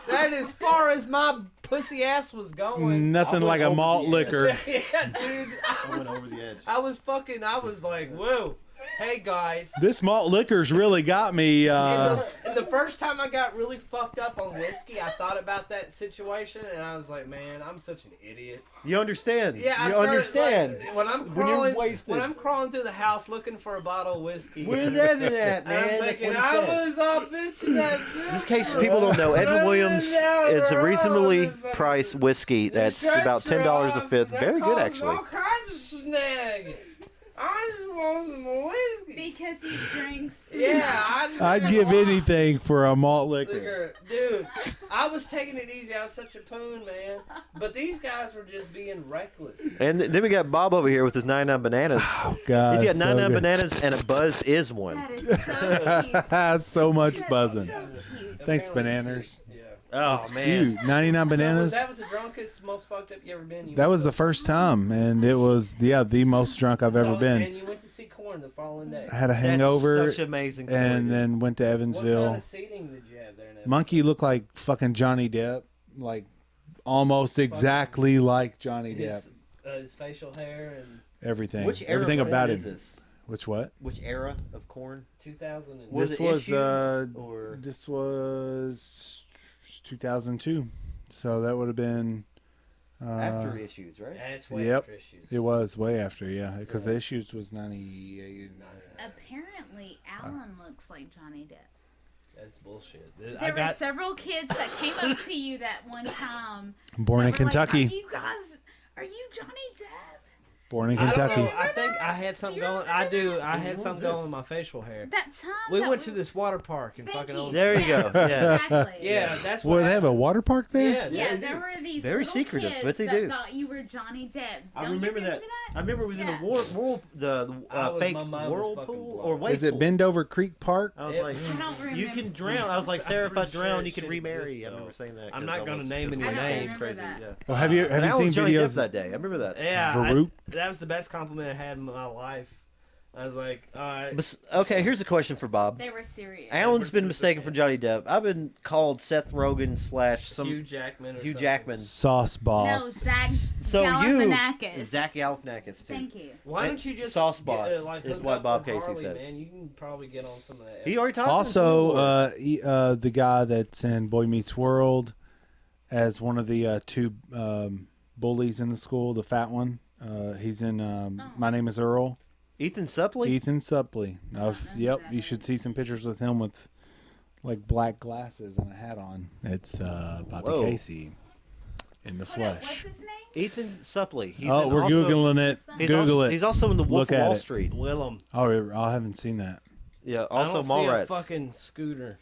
S6: that is far as my pussy ass was going.
S4: Nothing
S5: I
S4: like a
S5: went
S4: malt
S5: over the edge.
S4: liquor.
S6: Yeah, dude.
S5: I went over the edge.
S6: I was like, whoa. Hey, guys.
S4: This malt liquor's really got me.
S6: And the first time I got really fucked up on whiskey, I thought about that situation, and I was like, man, I'm such an idiot.
S5: You understand?
S6: Yeah, I
S5: you
S6: started,
S5: understand.
S6: like, when I'm
S5: When you're
S6: crawling,
S5: wasted.
S6: when I'm crawling through the house looking for a bottle of whiskey,
S5: Where's Evan at,
S6: and
S5: man?
S6: I'm
S5: That's
S6: thinking,
S5: what he
S6: I
S5: said.
S6: was all bitching at
S5: Just in case people don't know, Evan Williams is a reasonably priced whiskey that's about $10 a fifth. Very good, actually.
S6: All kinds of snag. I just want some whiskey.
S7: Because he drinks.
S6: Yeah,
S4: I'd give anything for a malt liquor.
S6: Dude, I was taking it easy. I was such a poon, man. But these guys were just being reckless.
S5: And then we got Bob over here with his 99 bananas.
S4: Oh God,
S5: He's got
S4: so
S5: 99
S4: good.
S5: bananas and a Buzz is one.
S7: That is so cute.
S4: so much
S7: That's
S4: buzzing.
S7: so cute.
S4: Thanks,
S6: Apparently-
S4: bananas.
S6: Yeah.
S5: Oh man.
S3: Shoot, 99 bananas.
S6: That was the drunkest, most fucked up you ever been.
S3: That was the first time, and it was the most drunk I've ever been.
S6: And you went to see Korn the following day.
S3: I had a hangover,
S5: That's such amazing story,
S3: and
S5: dude.
S3: then went to
S6: What
S3: Evansville.
S6: kind of seating did you have there? In Evansville?
S3: Monkey looked like fucking Johnny Depp, like almost exactly like Johnny Depp.
S6: His facial hair and
S3: Everything,
S5: Which era
S3: everything about
S5: is
S3: him.
S5: this?
S3: Which what?
S5: Which era of Korn?
S6: 2000. And
S5: Was
S3: This
S5: it
S3: was
S5: Issues, or
S3: this was 2002, so that would have been
S5: after Issues, right?
S6: That's way
S3: Yep.
S6: after Issues.
S3: It was way after, yeah, because the Issues was 98.
S7: Apparently, Alan looks like Johnny Depp.
S6: That's bullshit.
S7: There were several kids that came up to you that one time.
S3: Born in
S7: that were like,
S3: Kentucky.
S7: are you Johnny Depp?
S3: Born in
S6: I don't
S3: Kentucky.
S6: know. I think I had something going. I do. I had something going with my facial hair.
S7: That time
S6: We
S7: that
S6: went to this water park in
S7: Thank
S6: fucking
S7: you.
S6: old.
S5: There you go. Yeah.
S7: Exactly.
S6: Yeah, that's what.
S3: Well, they have a water park there.
S6: Yeah,
S7: Yeah, there were these
S5: Very
S7: little
S5: secretive,
S7: kids
S5: but they
S7: that
S5: do.
S7: thought you were Johnny Depp.
S5: I
S7: Don't you
S5: remember that. I remember it was
S7: Yeah.
S5: in the fake
S6: my mind was
S5: whirlpool
S6: fucking
S5: or
S6: blown.
S5: wave
S3: Is it
S5: pool.
S3: Bendover Creek Park?
S5: I was
S6: It-
S5: like,
S7: I don't remember.
S5: you can drown. I was like,
S6: I'm
S5: Sarah, if I
S6: pretty sure
S5: drown,
S6: it
S5: you can
S6: should
S5: remarry.
S6: exist,
S5: I remember
S6: though.
S5: saying that.
S6: I'm
S5: 'cause
S6: not
S5: I
S6: gonna
S5: was-
S6: name any
S5: I don't
S7: names.
S5: It's crazy.
S7: that.
S5: Yeah.
S3: Well, have you
S5: And I
S3: seen
S5: was Johnny Depp
S3: videos?
S5: that day? I remember that.
S6: Yeah,
S3: Varut?
S6: that was the best compliment I had in my life. I was like, all right.
S5: Okay, here's a question for Bob.
S7: They were serious.
S5: Alan's been mistaken for Johnny Depp. I've been called Seth Rogen / some
S6: Hugh Jackman. Or
S5: Hugh
S6: something.
S5: Jackman.
S3: Sauce
S7: No,
S3: boss.
S7: Zach
S5: So
S7: Galifianakis.
S5: Zach Galifianakis too.
S7: Thank you.
S6: Why don't you just
S5: Sauce boss
S6: like,
S5: is
S6: hook
S5: what
S6: up
S5: Bob
S6: with
S5: Casey
S6: Harley,
S5: says.
S6: Man, you can probably get on some of that.
S5: He already talked. to
S3: Also,
S5: him.
S3: the guy that's in Boy Meets World as one of the two bullies in the school, the fat one. He's in My Name is Earl.
S5: Ethan Suplee.
S3: Ethan Suplee. Yep, you should see some pictures with him with like black glasses and a hat on. It's Bobby
S5: Whoa.
S3: Casey in the
S7: Hold up, what's
S3: flesh.
S7: his name?
S5: Ethan Suplee. He's
S3: Oh,
S5: in
S3: we're
S5: also,
S3: googling it.
S5: He's
S3: Google
S5: also,
S3: it.
S5: He's also in the Wolf
S3: Look
S5: of
S3: at
S5: Wall
S3: it.
S5: Street.
S6: Willem.
S3: Oh, I haven't seen that.
S5: Yeah.
S6: I
S5: Also
S6: don't see a
S5: Mallrats.
S6: fucking scooter.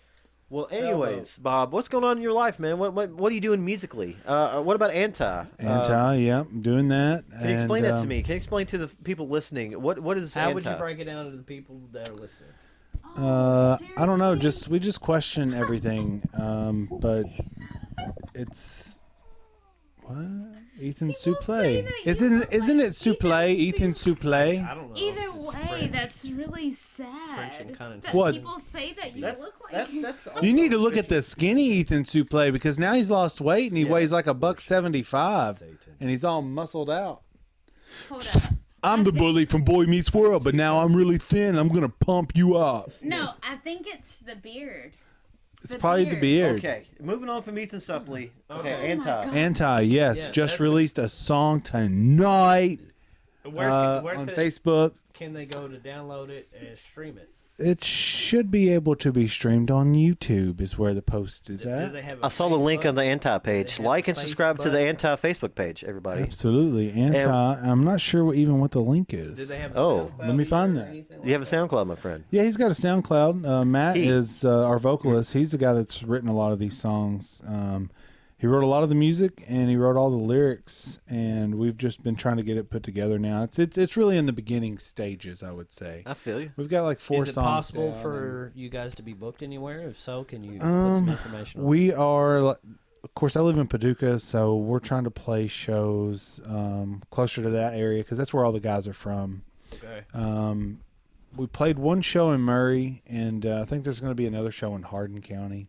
S5: Well,
S6: Sell
S5: anyways, Bob, what's going on in your life, man? What are you doing musically? What about Anti?
S3: Yeah, I'm doing that.
S5: Can you explain that to me? Can you explain to the people listening what is
S6: How
S5: Anti?
S6: would you break it down to the people that are listening?
S3: I don't know. We just question everything. But it's what Ethan
S7: People say
S3: Suplee.
S7: that you
S3: Isn't
S7: look
S3: isn't
S7: like
S3: it Suplee? Ethan Suplee.
S6: I don't know.
S7: Either
S6: It's
S7: way,
S6: French.
S7: that's really sad.
S6: French and kind
S7: that
S3: What?
S7: people say that you
S5: That's
S7: look like.
S5: that's.
S3: You need to look at the skinny Ethan Suplee because now he's lost weight and he weighs like $175 and he's all muscled out.
S7: Hold up.
S3: I'm the bully from Boy Meets World, but now I'm really thin. I'm gonna pump you up.
S7: No, I think it's the beard.
S3: It's probably the beard.
S5: Okay, moving on from Ethan Suplee. Okay,
S6: Okay.
S7: Oh my
S5: Anti.
S7: God.
S3: Anti, yes,
S6: Yeah,
S3: just
S6: that's the-
S3: released a song tonight
S6: Where
S3: on Facebook.
S6: can they go to download it and stream it?
S3: It should be able to be streamed on YouTube. Is where the post is
S6: Do
S3: at.
S6: they have a
S5: I saw the link
S6: Facebook?
S5: on the Anti page.
S6: have
S5: Like
S6: a
S5: and subscribe to the
S6: Facebook?
S5: Anti Facebook page, everybody.
S3: Absolutely, Anti. I'm not sure what the link
S6: Do
S3: is.
S6: they have a
S5: Oh,
S6: SoundCloud
S3: let me find
S6: either or
S3: that.
S6: anything
S5: You have a
S6: like that?
S5: SoundCloud, my friend.
S3: Yeah, he's got a SoundCloud. Matt
S5: He-
S3: is our vocalist. He's the guy that's written a lot of these songs. He wrote a lot of the music and he wrote all the lyrics. And we've just been trying to get it put together now. It's really in the beginning stages, I would say.
S5: I feel you.
S3: We've got like 4
S6: Is it
S3: songs.
S6: possible
S3: down
S6: for you guys to be booked anywhere? If so, can you put some information on it?
S3: We are, of course, I live in Paducah, so we're trying to play shows closer to that area because that's where all the guys are from.
S6: Okay.
S3: We played one show in Murray, and I think there's going to be another show in Hardin County.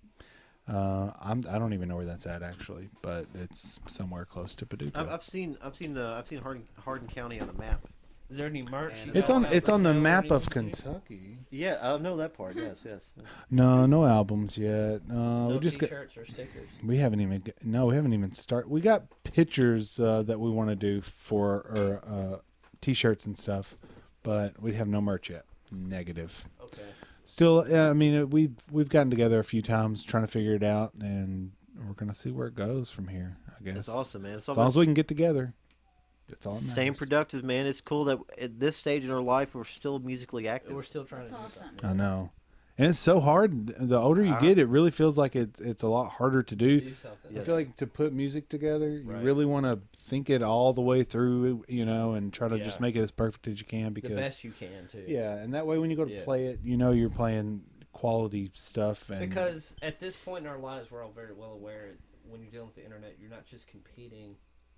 S3: I don't even know where that's at actually, but it's somewhere close to Paducah.
S5: I've seen Hardin County on the map.
S6: Is there any merch? you
S3: It's
S6: guys
S3: on
S6: have
S3: it's
S6: for
S3: on the
S6: sale or
S3: map of
S6: anything?
S3: Kentucky.
S5: Yeah, I know that part. Yes, yes.
S3: No albums yet.
S6: No
S3: We just got.
S6: t-shirts or stickers.
S3: We haven't even started. We got pictures that we want to do for t-shirts and stuff, but we have no merch yet. Negative.
S6: Okay.
S3: Still, I mean, we've gotten together a few times trying to figure it out, and we're gonna see where it goes from here. I guess.
S5: That's awesome, man. It's
S3: As long as we can get together, that's all. That
S5: same
S3: matters.
S5: productive, man. It's cool that at this stage in our life we're still musically active.
S6: We're still trying
S7: That's
S6: to do
S7: awesome.
S6: something.
S3: I know, and it's so hard. The older you get, it really feels like it's a lot harder to do.
S6: Do something.
S3: I feel like to put music together, you
S6: Right.
S3: really want to think it all the way through, and try to
S6: Yeah.
S3: just make it as perfect as you can.
S6: The
S3: Because
S6: best you can too.
S3: yeah, and that way when you go to
S6: Yeah.
S3: play it, you're playing quality stuff. And
S6: Because at this point in our lives, we're all very well aware when you're dealing with the internet, you're not just competing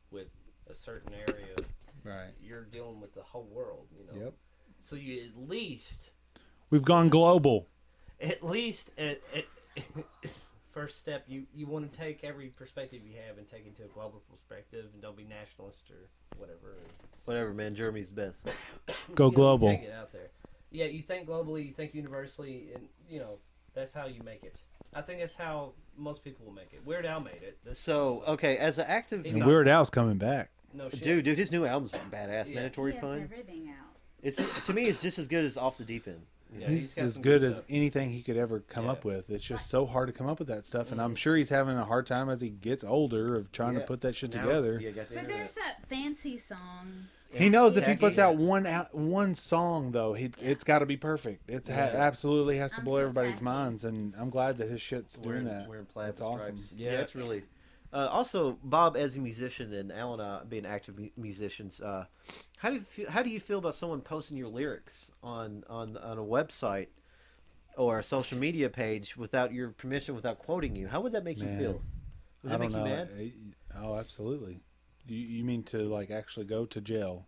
S6: with a certain area.
S3: right,
S6: You're dealing with the whole world, you know.
S3: Yep.
S6: So you at least
S3: we've gone global.
S6: at first step, you want to take every perspective you have and take it into a global perspective, and don't be nationalist or whatever.
S5: Whatever, man. Germany's best.
S3: Go
S6: You know,
S3: global.
S6: take it out there. Yeah, you think globally, you think universally, and you know that's how you make it. I think that's how most people will make it. Weird Al made it.
S5: So, okay, as an active...
S3: And Weird Al's coming back.
S6: No shit.
S5: Dude, his new album's badass.
S6: Yeah.
S5: Mandatory
S7: He has
S5: Fun.
S7: everything out.
S5: It's to me, it's just as good as Off the Deep End.
S6: Yeah,
S3: He's
S6: got
S3: as
S6: some
S3: good as
S6: stuff.
S3: anything he could ever come
S6: Yeah.
S3: up with. It's just so hard to come up with that stuff, and I'm sure he's having a hard time as he gets older of trying to
S5: Yeah.
S3: put that shit
S5: Now
S3: together.
S5: you got the
S7: But
S5: internet.
S7: there's that fancy song.
S3: He knows if he
S5: Tacky.
S3: puts out one song though, it's got to be perfect. It's absolutely has to
S7: I'm
S3: blow
S7: so
S3: everybody's
S7: tacky.
S3: minds, and I'm glad that his shit's doing that.
S5: Wearing plaid
S3: That's awesome.
S5: stripes.
S6: Yeah.
S5: Yeah, it's really. Also, Bob, as a musician, and Alan being active musicians, how do you feel about someone posting your lyrics on a website or a social media page without your permission, without quoting you? How would that make you
S3: Man,
S5: feel? Does
S3: I
S5: that
S3: don't
S5: make
S3: know.
S5: you mad?
S3: Oh, absolutely. You mean to like actually go to jail,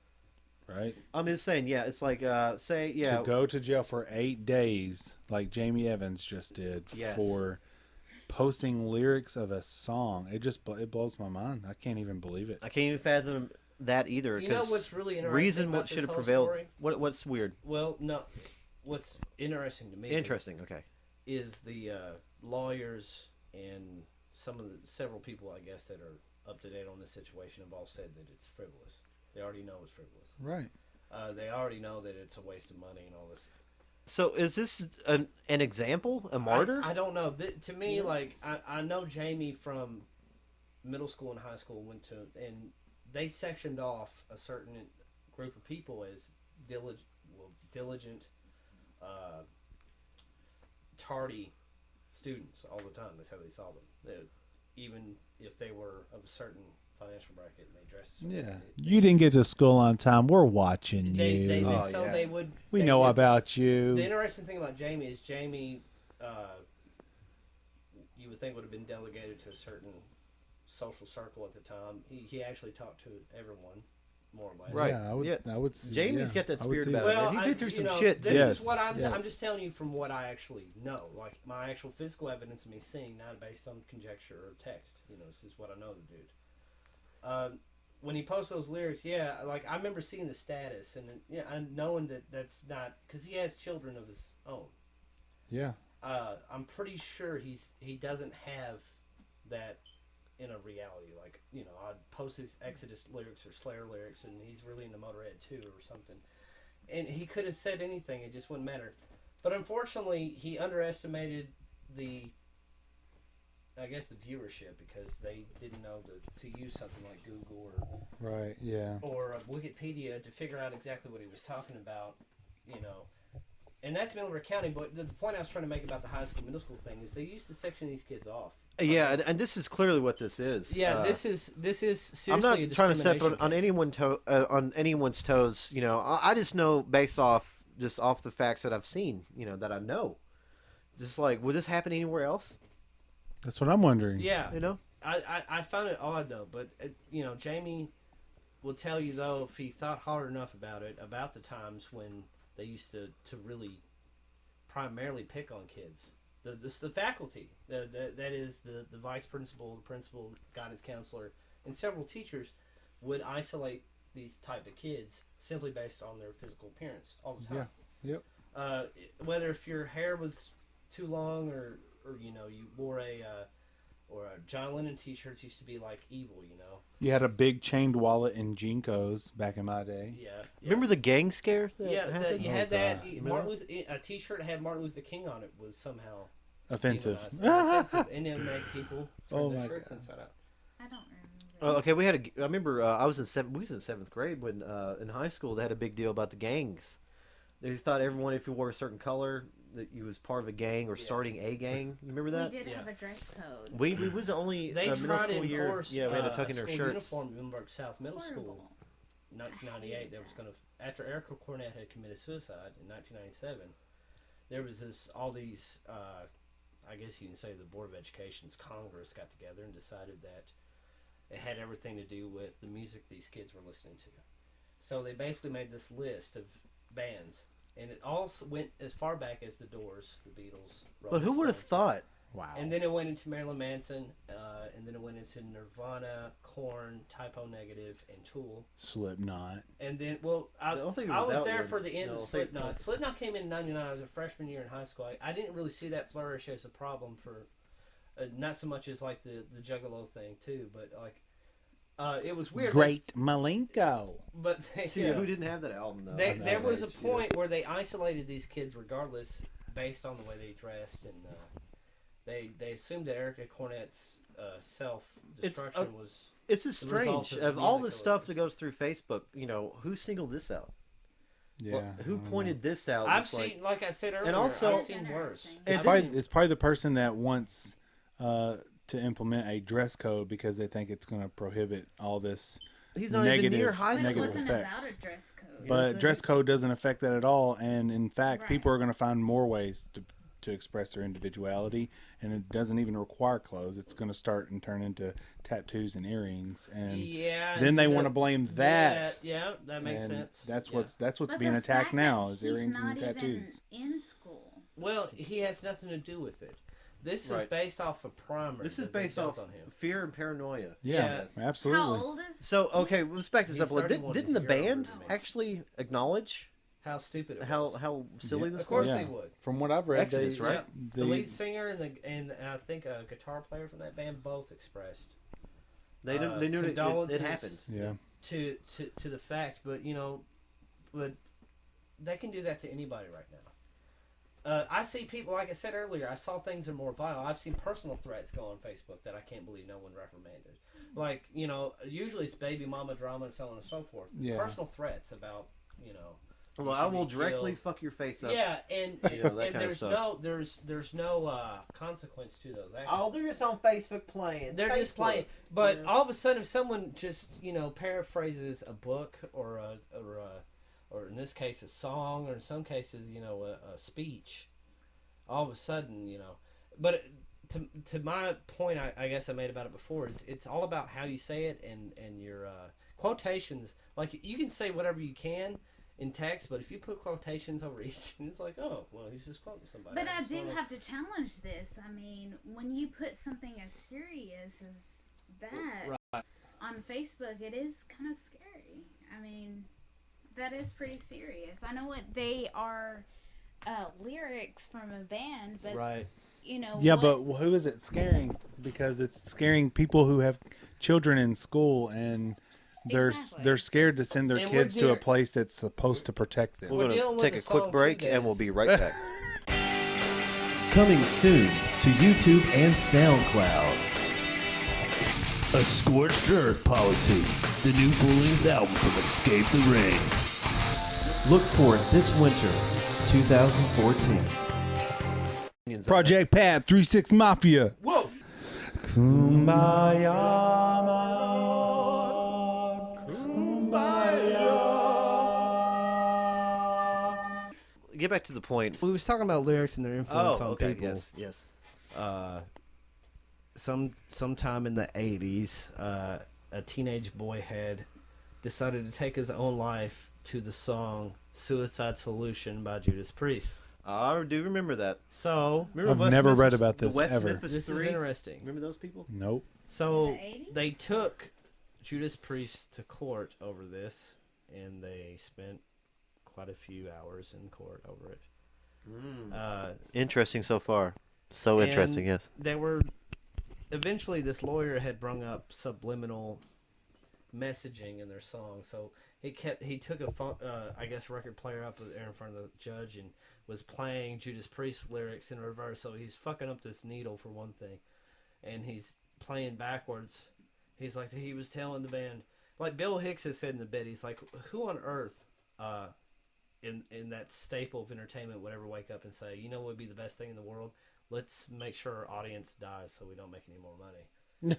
S3: right?
S5: I'm just saying, yeah. It's like, say, yeah.
S3: To go to jail for 8 days, like Jamie Evans just did
S5: Yes.
S3: for posting lyrics of a song. It blows my mind. I can't even believe it.
S5: I can't even fathom that either.
S6: You know
S5: 'cause
S6: what's really interesting
S5: reason
S6: about
S5: what should
S6: this
S5: have
S6: whole
S5: prevailed.
S6: story?
S5: What's weird?
S6: Well, no. What's interesting to me
S5: Interesting. Okay.
S6: is the lawyers and several people, I guess, that are up to date on this situation have all said that it's frivolous. They already know it's frivolous.
S3: Right.
S6: They already know that it's a waste of money and all this.
S5: So is this an example, a martyr?
S6: I don't know. To me, like I know Jamie from middle school and high school went to, and they sectioned off a certain group of people as diligent, tardy students all the time. That's how they saw them. Even if they were of a certain financial bracket and they dressed. a certain
S3: Yeah.
S6: way,
S3: You didn't get to school on time. We're watching you.
S6: They
S5: Oh,
S6: so
S5: yeah.
S6: they would.
S3: We
S6: they
S3: know
S6: would-
S3: about you.
S6: The interesting thing about Jamie is you would think would have been delegated to a certain social circle at the time. He actually talked to everyone, more or less.
S5: Right.
S3: Yeah, I would.
S5: Yeah.
S3: I would. See,
S5: Jamie's
S3: yeah,
S5: got that
S3: I would
S5: spirit
S3: see
S5: about
S3: that.
S5: him.
S6: Well,
S5: He's been through some
S6: you know,
S5: shit,
S6: This
S5: too.
S3: Yes,
S6: is what I'm
S3: yes.
S6: just telling you from what I actually know, like my actual physical evidence of me seeing, not based on conjecture or text. You know, this is what I know the dude. When he posts those lyrics, yeah, like I remember seeing the status and and knowing that that's not because he has children of his own.
S3: Yeah.
S6: I'm pretty sure he doesn't have that in a reality. Like, you know, I'd post his Exodus lyrics or Slayer lyrics, and he's really into Motorhead too or something. And he could have said anything; it just wouldn't matter. But unfortunately, he underestimated the viewership because they didn't know to use something like Google
S3: Right. Yeah.
S6: or Wikipedia to figure out exactly what he was talking about. You know. And that's Middlebury County, but the point I was trying to make about the high school, middle school thing is they used to section these kids off.
S5: Yeah, and this is clearly what this is.
S6: Yeah, this is seriously
S5: I'm not
S6: a
S5: trying to step
S6: discrimination case.
S5: on anyone's toes. You know, I just know based off the facts that I've seen. You know, that I know. Just like, would this happen anywhere else?
S3: That's what I'm wondering.
S6: Yeah,
S5: You know.
S6: I found it odd though, but you know, Jamie will tell you though if he thought hard enough about it, about the times when they used to really primarily pick on kids. The faculty, that is the vice principal, the principal, guidance counselor, and several teachers would isolate these type of kids simply based on their physical appearance all the time.
S3: Yeah. Yep.
S6: Whether if your hair was too long or you know you wore a John Lennon t-shirts used to be like evil, you know.
S3: You had a big chained wallet in Jinkos back in my day.
S6: Yeah.
S5: Remember the gang scare? That
S6: Yeah,
S5: happened?
S6: you had
S3: Oh,
S6: that.
S3: God.
S6: Martin Luther, a T-shirt that had Martin Luther King on it was somehow
S3: Offensive.
S6: demonized. Offensive, and it made people turn
S3: Oh
S6: their
S3: my
S6: shirts
S3: God.
S6: inside out.
S7: I don't remember.
S5: Okay, I remember I was in we was in seventh grade when in high school they had a big deal about the gangs. They thought everyone, if you wore a certain color, that you was part of a gang or
S6: Yeah.
S5: starting a gang. You remember that?
S7: We did
S6: Yeah.
S7: have a dress code.
S5: We was the only
S6: They
S5: middle
S6: tried to
S5: school year.
S6: enforce
S5: Yeah, we had to tuck in
S6: a
S5: our
S6: school
S5: shirts.
S6: uniform in Bloomberg South Middle School.
S7: Horrible.
S6: 1998. That was going to after Erica Cornett had committed suicide in 1997. there was all these, I guess you can say the Board of Education's Congress got together and decided that it had everything to do with the music these kids were listening to. So they basically made this list of bands, and it also went as far back as the Doors, the Beatles.
S5: But who would have thought?
S3: Wow.
S6: And then it went into Marilyn Manson, and then it went into Nirvana, Korn, Typo Negative, and Tool.
S3: Slipknot.
S6: And then, well, I
S5: don't think it
S6: I
S5: was
S6: was
S5: out
S6: there
S5: yet.
S6: for the end
S5: No,
S6: of
S5: I think-
S6: Slipknot. Slipknot came in '99. I was a freshman year in high school. I didn't really see that flourish as a problem for, not so much as like the Juggalo thing too, but like, it was weird.
S3: Great Malenko.
S6: But
S5: See, who didn't have that album though?
S6: there was a point where they isolated these kids regardless, based on the way they dressed, and they assumed that Erica Cornett's self-destruction was.
S5: It's just
S6: the result
S5: strange.
S6: of
S5: Of all
S6: music
S5: the stuff
S6: listeners.
S5: that goes through Facebook, who singled this out?
S3: Yeah.
S5: Well, who
S3: I don't
S5: pointed this out?
S6: I've
S5: It's
S6: seen, like I said earlier,
S5: also-
S6: I've seen worse.
S5: It's
S3: It's probably the person that wants to implement a dress code because they think it's going to prohibit all this.
S5: he's not even near
S3: negative-
S5: high
S7: But it
S5: school.
S3: negative
S7: wasn't
S3: effects.
S7: about a dress code.
S3: But dress code doesn't affect that at all. And in fact,
S7: Right.
S3: people are going to find more ways to express their individuality. And it doesn't even require clothes. It's going to start and turn into tattoos and earrings. And
S6: Yeah.
S3: then they
S6: and
S3: want to blame that.
S6: Yeah, that makes
S3: And
S6: sense.
S3: That's
S6: Yeah.
S3: what's
S7: But
S3: being
S7: the
S3: attacked
S7: fact
S3: now
S7: that
S3: is
S7: he's
S3: earrings and
S7: not even
S3: tattoos.
S7: in school.
S6: Well, he has nothing to do with it. This is
S5: Right.
S6: based off a primer.
S5: This is
S6: that they
S5: based
S6: built
S5: off
S6: on him.
S5: fear and paranoia.
S3: Yeah,
S6: Yeah.
S3: absolutely.
S7: How old is?
S5: So okay, let's back this
S6: He's
S5: up a little.
S6: 31,
S5: Didn't
S6: he's
S5: the
S6: a year older
S5: band
S6: than me.
S5: actually acknowledge
S6: How stupid it
S5: how
S6: was.
S5: silly
S3: Yeah.
S5: this
S6: Of course
S5: was?
S6: they would.
S3: From what I've read,
S5: Exodus,
S3: they,
S5: right?
S6: Yeah. The
S3: they-
S6: lead singer and I think a guitar player from that band both expressed
S5: They knew it
S6: condolences.
S5: happened.
S3: yeah.
S6: to the fact, but but they can do that to anybody right now. I see people, like I said earlier, I saw things are more vile. I've seen personal threats go on Facebook that I can't believe no one reprimanded. Like, usually it's baby mama drama and so on and so forth.
S3: Yeah.
S6: Personal threats about, you
S5: Well, I
S6: should
S5: will
S6: be
S5: directly
S6: killed.
S5: fuck your face up.
S6: Yeah, and
S5: You know, that
S6: and
S5: kind of
S6: there's
S5: stuff.
S6: there's no consequence to those actions.
S5: Oh, they're just on Facebook playing.
S6: They're just playing, but all of a sudden, if someone just paraphrases a book or in this case a song, or in some cases a speech, all of a sudden But to my point, I guess I made about it before. It's all about how you say it and your quotations. Like you can say whatever you can in text, but if you put quotations over each, it's like, oh, well, he's just quoting somebody.
S7: But I
S6: It's
S7: do
S6: not like-
S7: have to challenge this. I mean, when you put something as serious as that on Facebook, it is kind of scary. I mean, that is pretty serious. I know what they are lyrics from a band, but
S6: right.
S3: Yeah, but who is it scaring? Because it's scaring people who have children in school, and
S7: Exactly.
S3: they're scared to send their
S6: And
S3: kids
S6: we're
S3: to a
S6: here-
S3: place that's supposed to protect them.
S5: We're
S6: dealing
S5: going
S6: with
S5: to take
S6: a
S5: a quick
S6: song
S5: break,
S6: too,
S5: and we'll
S6: guys.
S5: be right back.
S8: Coming soon to YouTube and SoundCloud.
S1: A Scorched Earth Policy, the new full-length album from Escape the Rain.
S8: Look for it this winter, 2014.
S3: Project Pat 36 Mafia.
S5: Whoa!
S3: Kumbaya, my lord. Kumbaya.
S5: Get back to the point.
S6: We was talking about lyrics and their influence
S5: Oh,
S6: on
S5: okay.
S6: people.
S5: Yes.
S6: Sometime in the 80s, a teenage boy had decided to take his own life to the song "Suicide Solution" by Judas Priest.
S5: I do remember that.
S6: So
S5: Remember
S3: I've
S5: West
S3: never
S5: Memphis-
S3: read about
S5: the
S3: this
S5: West
S3: ever.
S5: Memphis
S6: this is
S5: 3?
S6: interesting.
S5: Remember those people?
S3: Nope.
S6: So
S7: In the 80s?
S6: they took Judas Priest to court over this, and they spent quite a few hours in court over it.
S5: Interesting so far. So
S6: And
S5: interesting, yes.
S6: They were eventually this lawyer had brung up subliminal messaging in their song, so he took a I guess record player up there in front of the judge and was playing Judas Priest lyrics in reverse. So he's fucking up this needle for one thing, and he's playing backwards. He's like, he was telling the band, like Bill Hicks has said in the bit, he's like, who on earth in that staple of entertainment would ever wake up and say, you know what would be the best thing in the world? Let's make sure our audience dies so we don't make any more money.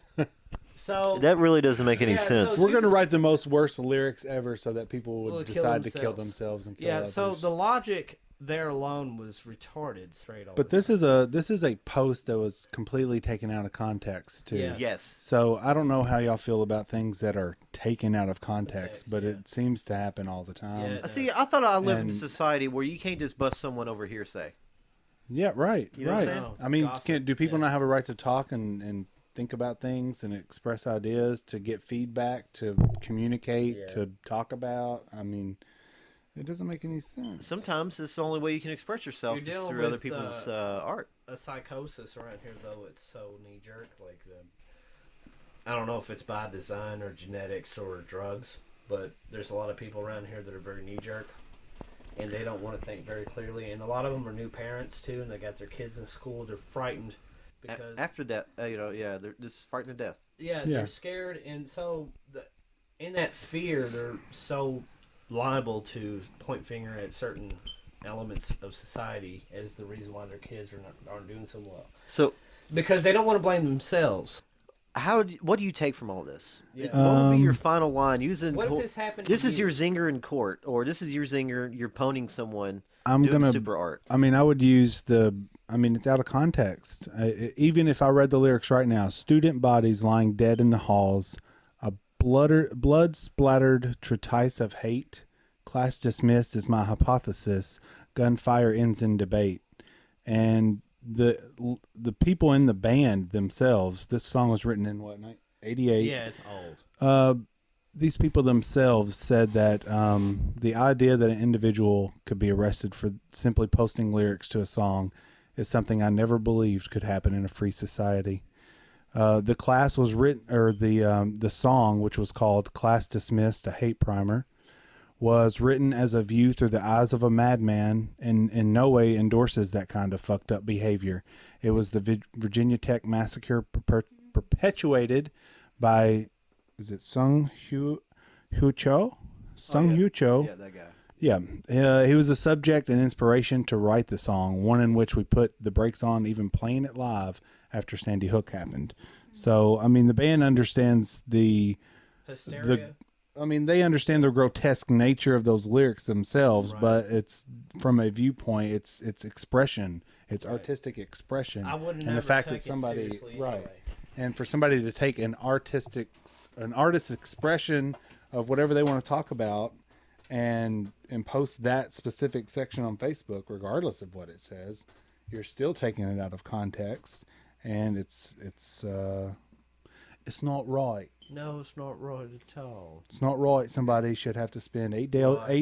S6: So
S5: That really doesn't make any
S6: Yeah, so
S5: sense.
S3: We're going to write the most worst lyrics ever so that people would
S6: Will kill
S3: decide to kill
S6: themselves.
S3: themselves and kill
S6: yeah,
S3: others.
S6: so the logic there alone was retarded straight on.
S3: But this is a post that was completely taken out of context too.
S6: Yeah.
S5: Yes.
S3: So I don't know how y'all feel about things that are taken out of context,
S6: Context,
S3: but
S6: yeah.
S3: it seems to happen all the time.
S6: Yeah.
S5: See, I thought I lived in a
S3: And-
S5: society where you can't just bust someone over hearsay.
S3: Yeah, right,
S5: You know what I'm
S3: right.
S5: saying?
S3: I mean,
S6: Gossip,
S3: do people
S6: yeah.
S3: not have a right to talk and think about things and express ideas, to get feedback, to communicate,
S6: Yeah.
S3: to talk about? I mean, it doesn't make any sense.
S5: Sometimes it's the only way you can express yourself
S6: You're
S5: is
S6: dealing
S5: through other
S6: with,
S5: people's art.
S6: a psychosis around here, though. It's so knee jerk. Like I don't know if it's by design or genetics or drugs, but there's a lot of people around here that are very knee jerk, and they don't want to think very clearly. And a lot of them are new parents too, and they got their kids in school. They're frightened because
S5: After death, they're just frightened to death.
S6: yeah,
S3: Yeah.
S6: they're scared, and so in that fear, they're so liable to point finger at certain elements of society as the reason why their kids aren't doing so well,
S5: So,
S6: because they don't want to blame themselves.
S5: what do you take from all this?
S6: Yeah.
S5: What would be your final line? Using
S6: What if this happened?
S5: this
S6: to
S5: is
S6: you?
S5: your zinger in court, or this is your zinger. You're poning someone.
S3: I'm
S5: doing
S3: gonna
S5: super art.
S3: I mean, I would use it's out of context. Even if I read the lyrics right now, student bodies lying dead in the halls, a blood splattered treatise of hate, class dismissed is my hypothesis, gunfire ends in debate. And the people in the band themselves, this song was written in what, 88?
S6: Yeah, it's old.
S3: These people themselves said that the idea that an individual could be arrested for simply posting lyrics to a song is something I never believed could happen in a free society. The class was written, or the song, which was called "Class Dismissed: A Hate Primer," was written as a view through the eyes of a madman, and in no way endorses that kind of fucked up behavior. It was the Virginia Tech massacre perpetuated by, is it Sung Hu Cho? Hu Cho.
S5: Yeah, that guy.
S3: Yeah, he was the subject and inspiration to write the song, one in which we put the brakes on even playing it live after Sandy Hook happened. So, I mean, the band understands
S6: Hysteria.
S3: they understand the grotesque nature of those lyrics themselves,
S6: Right.
S3: but it's from a viewpoint, it's expression, it's
S6: Right.
S3: artistic expression,
S6: I wouldn't.
S3: and the fact that somebody, right, and for somebody to take an artist's expression of whatever they want to talk about and post that specific section on Facebook, regardless of what it says, you're still taking it out of context, and it's not right.
S6: No, it's not right at all.
S3: It's not right. Somebody should have to spend 8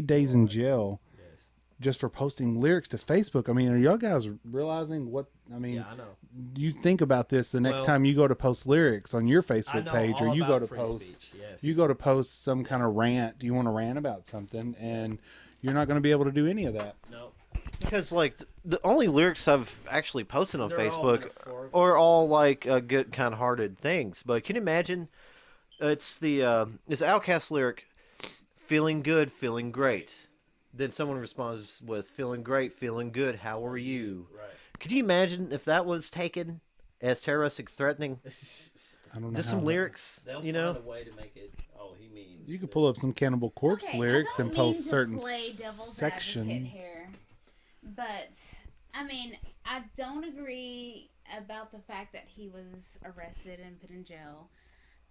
S3: days in jail
S6: Yes.
S3: just for posting lyrics to Facebook. I mean, are y'all guys realizing what? I mean,
S6: Yeah, I know.
S3: you think about this the next
S6: Well,
S3: time you go to post lyrics on your
S6: I
S3: Facebook
S6: know
S3: page, or
S6: all
S3: you
S6: about
S3: go to
S6: free
S3: post,
S6: speech, yes.
S3: you go to post some kind of rant. Do you want to rant about something? And you're not going to be able to do any of that.
S6: No.
S5: Because like the only lyrics I've actually posted on
S6: They're all
S5: Facebook
S6: metaphorical.
S5: are all like good, kind-hearted things. But can you imagine? It's this Outkast lyric, "Feeling good, feeling great." Then someone responds with "Feeling great, feeling good. How are you?"
S6: Right.
S5: Could you imagine if that was taken as terroristic threatening?
S3: I don't know.
S5: Just
S3: how
S5: some
S3: that-
S5: lyrics,
S6: They'll
S5: you
S6: find
S5: know?
S6: a way to make it. Oh, he means.
S3: You could pull up some Cannibal Corpse
S7: Okay,
S3: lyrics
S7: I
S3: and
S7: don't mean
S3: post
S7: to
S3: certain
S7: play devil's
S3: sections.
S7: advocate here, but I mean, I don't agree about the fact that he was arrested and put in jail.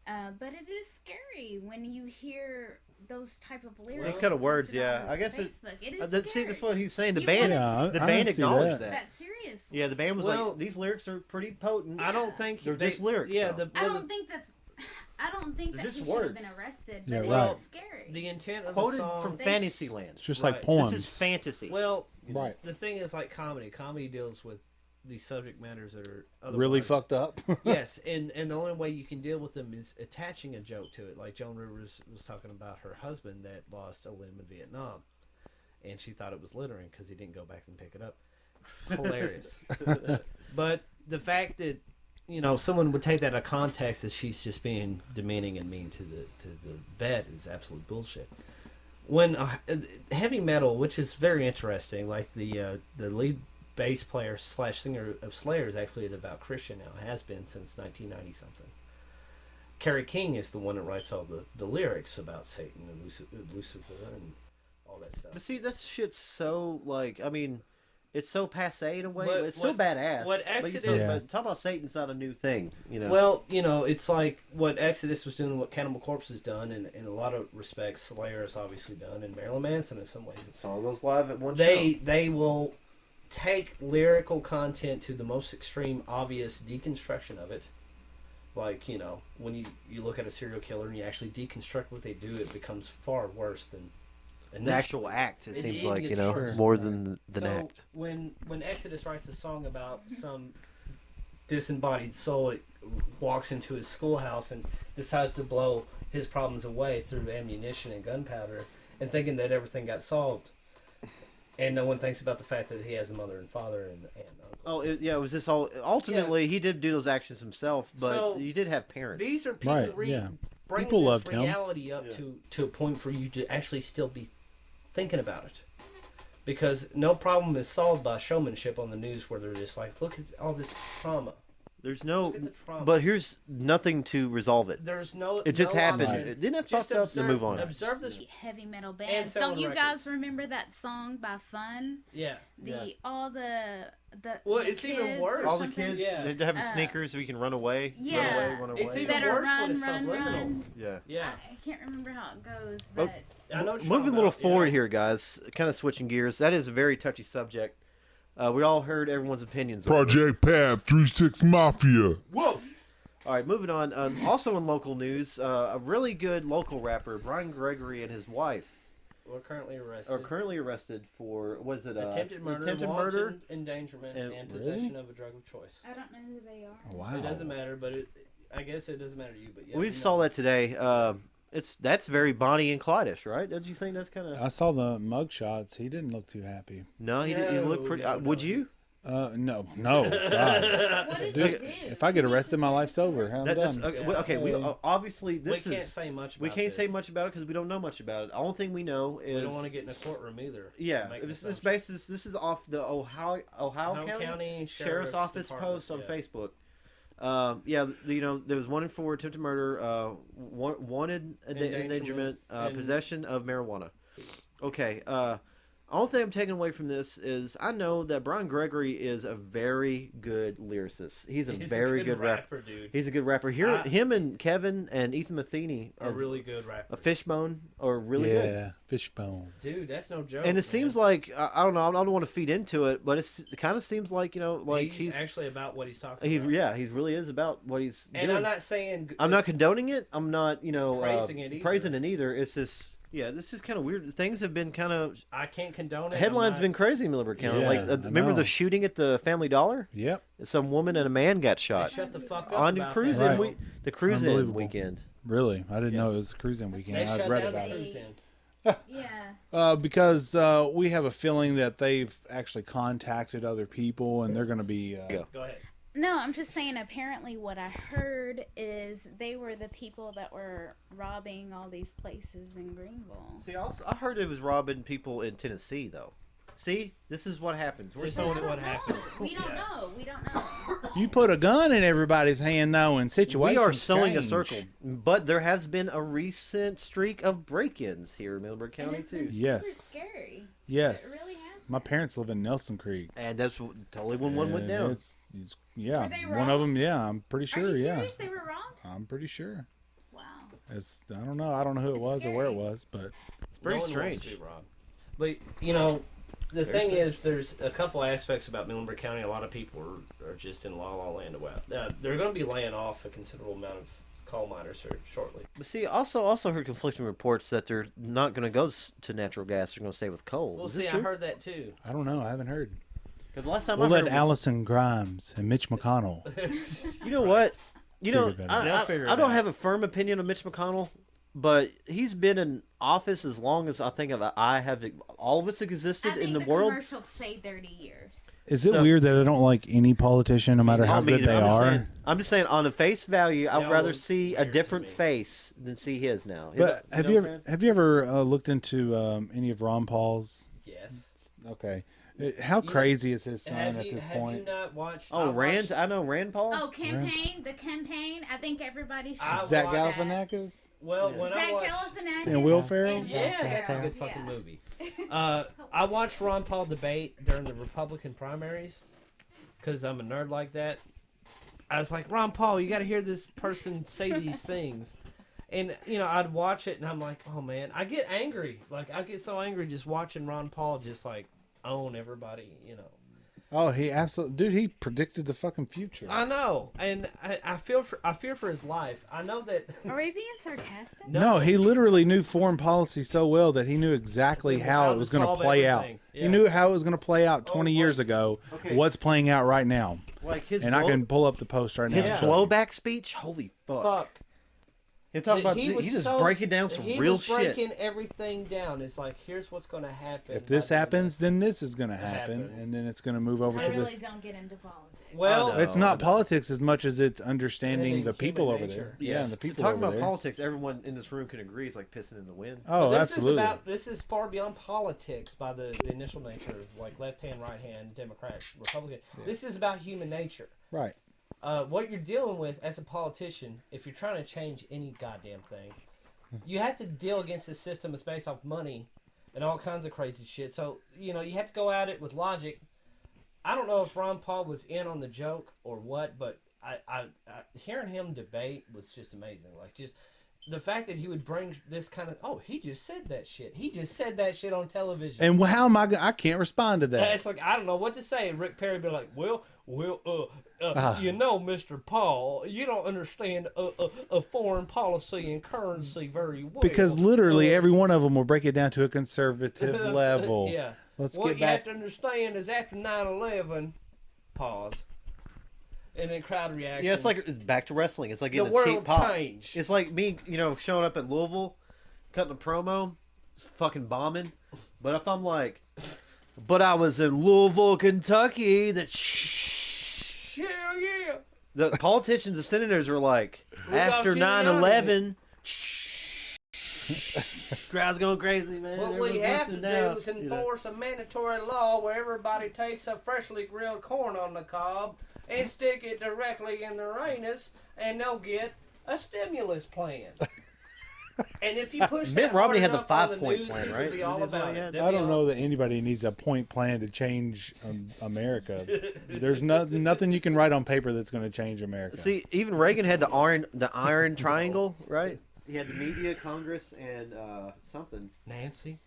S7: But it is scary when you hear those type of lyrics.
S5: Those kind of words,
S7: posted
S5: yeah.
S7: on
S5: I guess it-
S7: Facebook. It is
S5: See,
S7: scary.
S5: that's what he's saying. The
S7: You
S5: band,
S7: wanna
S3: Yeah,
S5: the
S3: I
S5: band
S3: see
S5: acknowledged
S3: that.
S5: that.
S7: seriously.
S5: Yeah, the band was
S6: Well-
S5: like, these lyrics are pretty potent.
S6: I don't think
S5: They're just lyrics,
S6: Yeah,
S5: though.
S7: I don't think that
S5: They're
S7: he
S5: just
S7: should have
S5: words.
S7: been arrested.
S3: Yeah,
S7: But
S3: right.
S7: it is scary.
S6: the intent of
S5: Quoted
S6: the song.
S5: from
S7: They-
S5: Fantasyland.
S3: It's just
S6: Right.
S3: like poems.
S5: This is fantasy.
S6: Well,
S3: Right.
S6: the thing is, like comedy. Comedy deals with these subject matters that are
S3: Really
S6: otherwise-
S3: fucked up.
S6: Yes, and the only way you can deal with them is attaching a joke to it. Like Joan Rivers was talking about her husband that lost a limb in Vietnam, and she thought it was littering because he didn't go back and pick it up. Hilarious. But the fact that someone would take that out of context as she's just being demeaning and mean to the vet is absolute bullshit. When heavy metal, which is very interesting, like the lead bass player / singer of Slayer is actually a devout Christian now, has been since 1990 something. Kerry King is the one that writes all the lyrics about Satan and Lucifer and all that stuff.
S5: But see, that shit's so like, I mean, it's so passe in a way.
S6: But
S5: it's still badass.
S6: what
S5: But
S6: Exodus-
S5: but talk about Satan's not a new thing, you know.
S6: Well, you know, it's like what Exodus was doing, what Cannibal Corpse has done, and in a lot of respects, Slayer has obviously done, and Marilyn Manson in some ways.
S5: Saw those live at one
S6: They will take lyrical content to the most extreme, obvious deconstruction of it. Like, you know, when you look at a serial killer and you actually deconstruct what they do, it becomes far worse than
S5: the actual act. It seems like, you know,
S6: gets
S5: more
S6: worse.
S5: than
S6: So
S5: act.
S6: when Exodus writes a song about some disembodied soul, it walks into his schoolhouse and decides to blow his problems away through ammunition and gunpowder, and thinking that everything got solved, and no one thinks about the fact that he has a mother and father and uncle.
S5: Oh, it was this all? Ultimately, he did do those actions himself, but
S6: So,
S5: you did have parents.
S6: These are people
S3: Right, yeah.
S6: bringing
S3: People
S6: this
S3: loved him.
S6: reality up to a point for you to actually still be thinking about it. Because no problem is solved by showmanship on the news where they're just like, look at all this trauma.
S5: There's no,
S6: Look at the trauma.
S5: but here's nothing to resolve it.
S6: There's no.
S5: It just
S6: no
S5: happened.
S6: option.
S5: It didn't have
S6: Just
S5: fucked up and move on.
S6: Observe this.
S7: Heavy metal
S6: And
S7: bands.
S6: selling
S7: Don't you
S6: records.
S7: guys remember that song by Fun?
S6: Yeah.
S7: All the
S6: Well,
S7: the
S6: it's even
S7: kids
S6: worse.
S7: or
S5: All the
S7: something?
S5: kids,
S6: Yeah.
S5: they're having sneakers so we can run away.
S7: Yeah.
S5: Run away.
S6: It's even
S7: Better
S6: worse when
S7: run,
S6: it's
S7: run,
S6: subliminal.
S7: run.
S5: Yeah.
S6: Yeah.
S7: I can't remember how it goes,
S5: Oh,
S7: but
S6: I know what you're
S5: Moving a
S6: talking
S5: little
S6: about,
S5: forward
S6: yeah.
S5: here, guys. Kind of switching gears. That is a very touchy subject. We all heard everyone's opinions. on it.
S9: Project Path 36 Mafia.
S5: Whoa! All right, moving on. Also in local news, a really good local rapper, Brian Gregory, and his wife
S6: We're currently arrested.
S5: are currently arrested for, what is it?
S6: Attempted murder,
S5: Attempted
S6: wanton
S5: murder.
S6: endangerment,
S5: And-
S6: and
S3: Really?
S6: possession of a drug of choice.
S7: I don't know who they are.
S3: Wow.
S6: It doesn't matter, but I guess it doesn't matter to you. But yeah,
S5: We
S6: know.
S5: saw that today. That's very Bonnie and Clyde-ish, right? Don't you think that's kind of?
S3: I saw the mug shots. He didn't look too happy.
S5: No, he didn't. He looked pretty.
S6: No,
S5: Would
S6: no.
S5: you?
S3: No. God.
S7: What did
S3: Dude,
S7: you do?
S3: if I get arrested, my life's over. I'm
S5: That's,
S3: done.
S5: okay, we obviously this
S6: we can't
S5: is.
S6: say much. About
S5: We can't say
S6: this.
S5: much about it because we don't know much about it. The only thing we know is
S6: We don't want to get in a courtroom either.
S5: Yeah,
S6: Make an
S5: this
S6: assumption.
S5: basis. This is off the Ohio
S6: County
S5: Sheriff's Office
S6: Department,
S5: post on
S6: yeah.
S5: Facebook. There was 1 in 4 attempted murder, wanted endangerment,
S6: and-
S5: possession of marijuana. Okay. Only thing I'm taking away from this is I know that Brian Gregory is a very good lyricist. He's a very good rapper.
S6: dude.
S5: He's a good rapper. Him and Kevin and Ethan Matheny
S6: A really good rapper.
S5: a Fishbone are really good.
S3: Yeah, fishbone.
S6: Dude, that's no joke.
S5: And it
S6: man.
S5: seems like I don't know. I don't want to feed into it, but it kind of seems like
S6: he's actually about what he's talking
S5: he
S6: about.
S5: he really is about what he's
S6: And
S5: doing.
S6: I'm not saying
S5: I'm not condoning it. I'm not
S6: Praising it either.
S5: praising it either. It's just this is kind of weird. Things have been kind of
S6: I can't condone it.
S5: headlines
S6: I'm
S5: been
S6: not-
S5: crazy in Millburg County.
S3: Yeah,
S5: like
S3: I
S5: remember
S3: know.
S5: the shooting at the Family Dollar?
S3: Yep.
S5: Some woman and a man got shot
S6: Shut the fuck up
S5: on the
S6: about
S5: cruise
S6: that.
S5: in
S3: Right.
S5: the cruise in
S3: Unbelievable.
S5: weekend.
S3: Really, I didn't know
S5: Yes.
S3: it was a cruising weekend.
S6: They
S3: I'd
S6: shut
S3: read
S6: down
S3: about
S6: the
S3: it.
S6: cruise in.
S7: Yeah.
S3: Because we have a feeling that they've actually contacted other people, and they're going to be.
S5: Yeah.
S6: Go ahead.
S7: No, I'm just saying. Apparently, what I heard is they were the people that were robbing all these places in Greenville.
S5: See, I heard it was robbing people in Tennessee though. See, this is what happens. We're
S6: This
S5: throwing
S6: is
S5: it.
S6: what happens.
S7: We don't know. We don't know.
S3: You put a gun in everybody's hand, though, and situations
S5: We are sewing a
S3: change.
S5: circle, but there has been a recent streak of break-ins here in Millburg
S7: And
S5: County
S7: it's been
S5: too,
S3: Yes.
S7: super scary.
S3: Yes.
S7: It really has
S3: My
S7: been.
S3: parents live in Nelson Creek.
S5: and that's totally when one went
S3: And
S5: down.
S3: yeah,
S7: Were they
S3: one of them.
S7: robbed?
S3: Yeah, I'm pretty
S7: Are
S3: sure.
S7: you
S3: Yeah,
S7: serious? They were robbed?
S3: I'm pretty sure.
S7: Wow.
S3: I don't know who it
S7: It's
S3: was or where it
S7: scary.
S3: was, but
S5: It's very
S6: No one wants
S5: strange.
S6: to be robbed. But the
S5: Very
S6: thing is, there's a couple aspects about Muhlenberg County. A lot of people are just in la la land about. They're going to be laying off a considerable amount of coal miners here shortly.
S5: But see, also heard conflicting reports that they're not going to go to natural gas. They're going to stay with coal.
S6: Well,
S5: Is
S6: see,
S5: this
S6: I
S5: true?
S6: heard that too.
S3: I don't know. I haven't heard.
S5: Because last time
S3: We'll
S5: I heard
S3: let
S5: was-
S3: Allison Grimes and Mitch McConnell.
S5: You know what?
S3: Figure that out.
S6: They'll figure
S5: I
S6: it
S5: don't
S6: out.
S5: have a firm opinion of Mitch McConnell, but he's been in office as long as I think I have. All of us existed
S7: I think
S5: in the
S7: the
S5: world.
S7: commercials say 30 years.
S3: Is it
S5: So-
S3: weird that I don't like any politician, no matter how
S5: Me
S3: good
S5: either.
S3: they are?
S5: I'm just saying, on the face value, I'd
S6: Yeah,
S5: rather
S6: well,
S5: see a
S6: weird to
S5: different
S6: me.
S5: face than see his now.
S3: But
S5: His-
S3: have
S5: know
S3: you
S5: what I'm
S3: ever
S5: saying?
S3: have you ever looked into any of Ron Paul's?
S6: Yes.
S3: Okay, how crazy is his son at this
S6: Have
S3: point?
S6: you not watched?
S5: Oh,
S6: I
S5: Rand.
S6: watched-
S5: I know Rand Paul.
S7: Oh, the campaign. I think everybody should.
S6: I
S3: Zach
S6: watched
S3: Galifianakis
S6: Well,
S5: Yeah.
S6: when I
S7: Zach
S6: watched.
S7: Galifianakis
S3: and Will Ferrell.
S6: Yeah, that's a
S7: Ferrell,
S6: good fucking
S7: yeah.
S6: movie. I watched Ron Paul debate during the Republican primaries because I'm a nerd like that. I was like, Ron Paul, you got to hear this person say these things. And, you know, I'd watch it and I'm like, oh, man, I get angry. Like, I get so angry just watching Ron Paul just, like, own everybody, you know.
S3: Oh, he absolutely, dude. He predicted the fucking future.
S6: I know, and I fear for his life. I know that.
S7: Are we being sarcastic?
S3: No, he literally knew foreign policy so well that he knew exactly how it was going to play out.
S6: Yeah.
S3: He knew how it was going to play out 20 years ago.
S5: Okay.
S3: What's playing out right now?
S5: Like his
S3: And I can pull up the post right now.
S5: his
S3: and show you.
S5: blowback speech. Holy fuck!
S6: Fuck.
S5: He's talking about
S6: He was
S5: he's just
S6: so-
S5: breaking down some real
S6: He was
S5: shit.
S6: breaking everything down. It's like, here's what's going to happen.
S3: If this
S6: by the end of
S3: happens,
S6: it.
S3: then this is going to happen,
S6: Happen.
S3: and then it's going to move over
S7: I
S3: to
S7: really
S3: this.
S7: don't get into politics.
S6: Well,
S5: I know.
S3: It's not politics as much as it's understanding
S6: Understanding
S3: the people
S6: human
S3: over
S6: nature.
S3: there. Yeah, and the people
S5: Talking
S3: over
S5: about
S3: there.
S5: politics, everyone in this room can agree is like pissing in the wind.
S3: Oh,
S6: this
S3: absolutely.
S6: this is far beyond politics by the initial nature of like left hand, right hand, Democrat, Republican. Yeah. This is about human nature.
S3: Right.
S6: What you're dealing with as a politician, if you're trying to change any goddamn thing, you have to deal against a system that's based off money and all kinds of crazy shit. So, you know, you have to go at it with logic. I don't know if Ron Paul was in on the joke or what, but I hearing him debate was just amazing. Like, just the fact that he would bring this kind of, oh, he just said that shit. He just said that shit on television.
S3: And how am I can't respond to that.
S6: It's like, I don't know what to say. Rick Perry be like, well, you know, Mr. Paul, you don't understand a foreign policy and currency very well.
S3: Because literally every one of them will break it down to a conservative level.
S6: Yeah.
S3: Let's
S6: what
S3: get
S6: you have
S3: back.
S6: to understand is after 9/11, pause, and then crowd reaction.
S5: Yeah, it's like it's back to wrestling. It's like
S6: the
S5: getting a
S6: world
S5: cheap pop.
S6: changed.
S5: It's like me, you know, showing up at Louisville, cutting a promo, it's fucking bombing. But if I'm like, but I was in Louisville, Kentucky,
S6: Hell yeah.
S5: the politicians, the senators were like,
S6: Rudolph
S5: after
S6: Giuliani.
S5: 9/11, crowd's going crazy, man.
S6: What we
S5: Everyone's
S6: have to
S5: listening
S6: do
S5: now,
S6: is
S5: you know.
S6: enforce a mandatory law where everybody takes a freshly grilled corn on the cob and stick it directly in their anus, and they'll get a stimulus plan. And if you push
S5: Mitt
S6: that
S5: Romney
S6: hard
S5: had the
S6: enough on
S5: 5-point
S6: news,
S5: plan,
S6: it'll
S5: right?
S6: be all
S5: Isn't that
S6: about
S5: what he
S6: it.
S5: had?
S6: They'll
S3: I
S6: be
S3: don't
S6: all-
S3: know that anybody needs a point plan to change America. There's nothing you can write on paper that's going to change America.
S5: See, even Reagan had the iron triangle, right? He had the media, Congress, and something.
S6: Nancy,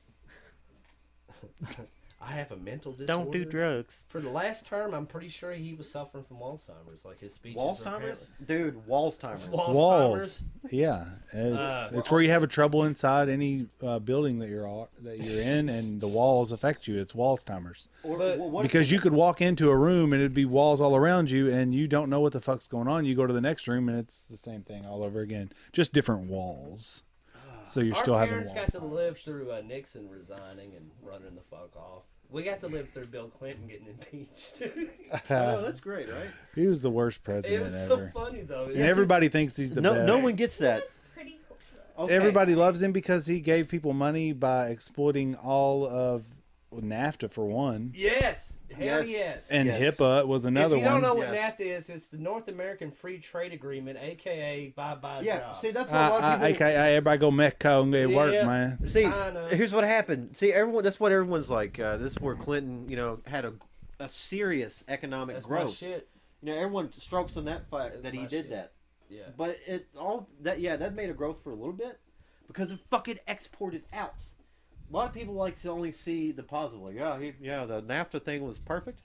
S6: I have a mental disorder.
S5: Don't do drugs.
S6: For the last term, I'm pretty sure he was suffering from Alzheimer's. Like his speeches.
S5: Wallstimers? Dude, Wallstimers.
S3: Walls. Yeah, it's where you have a trouble inside any building that you're in, and the walls affect you. It's Wallstimers. Because you could walk into a room and it'd be walls all around you, and you don't know what the fuck's going on. You go to the next room and it's the same thing all over again, just different walls. So you're still having
S6: Our
S3: walls.
S6: parents got to live through Nixon resigning and running the fuck off. We got to live through Bill Clinton getting impeached.
S5: Oh, that's great, right?
S3: He was the worst
S6: It
S3: president
S6: was
S3: ever.
S6: so funny though.
S3: And everybody thinks he's the best.
S5: No one gets that.
S7: That's pretty cool.
S5: Okay.
S3: Everybody loves him because he gave people money by exploiting all of NAFTA for one,
S6: Yes, hell
S5: Yes.
S6: yes.
S3: and
S5: Yes.
S3: HIPAA was another
S6: if you don't
S3: one.
S6: know what
S5: Yeah.
S6: NAFTA is, it's the North American Free Trade Agreement, aka bye-bye
S5: Yeah,
S6: jobs.
S5: see, that's what a lot of people...
S3: AKA everybody go Mexico and get work,
S6: Yeah.
S3: man.
S5: See,
S6: China.
S5: here's what happened. See, everyone. That's what everyone's like. This is where Clinton, you know, had a serious economic
S6: That's my
S5: growth.
S6: shit.
S5: You know, everyone strokes on that fact
S6: That's
S5: that he
S6: my
S5: did
S6: shit.
S5: that.
S6: Yeah.
S5: But that made a growth for a little bit because it fucking exported out. A lot of people like to only see the positive. Like, the NAFTA thing was perfect.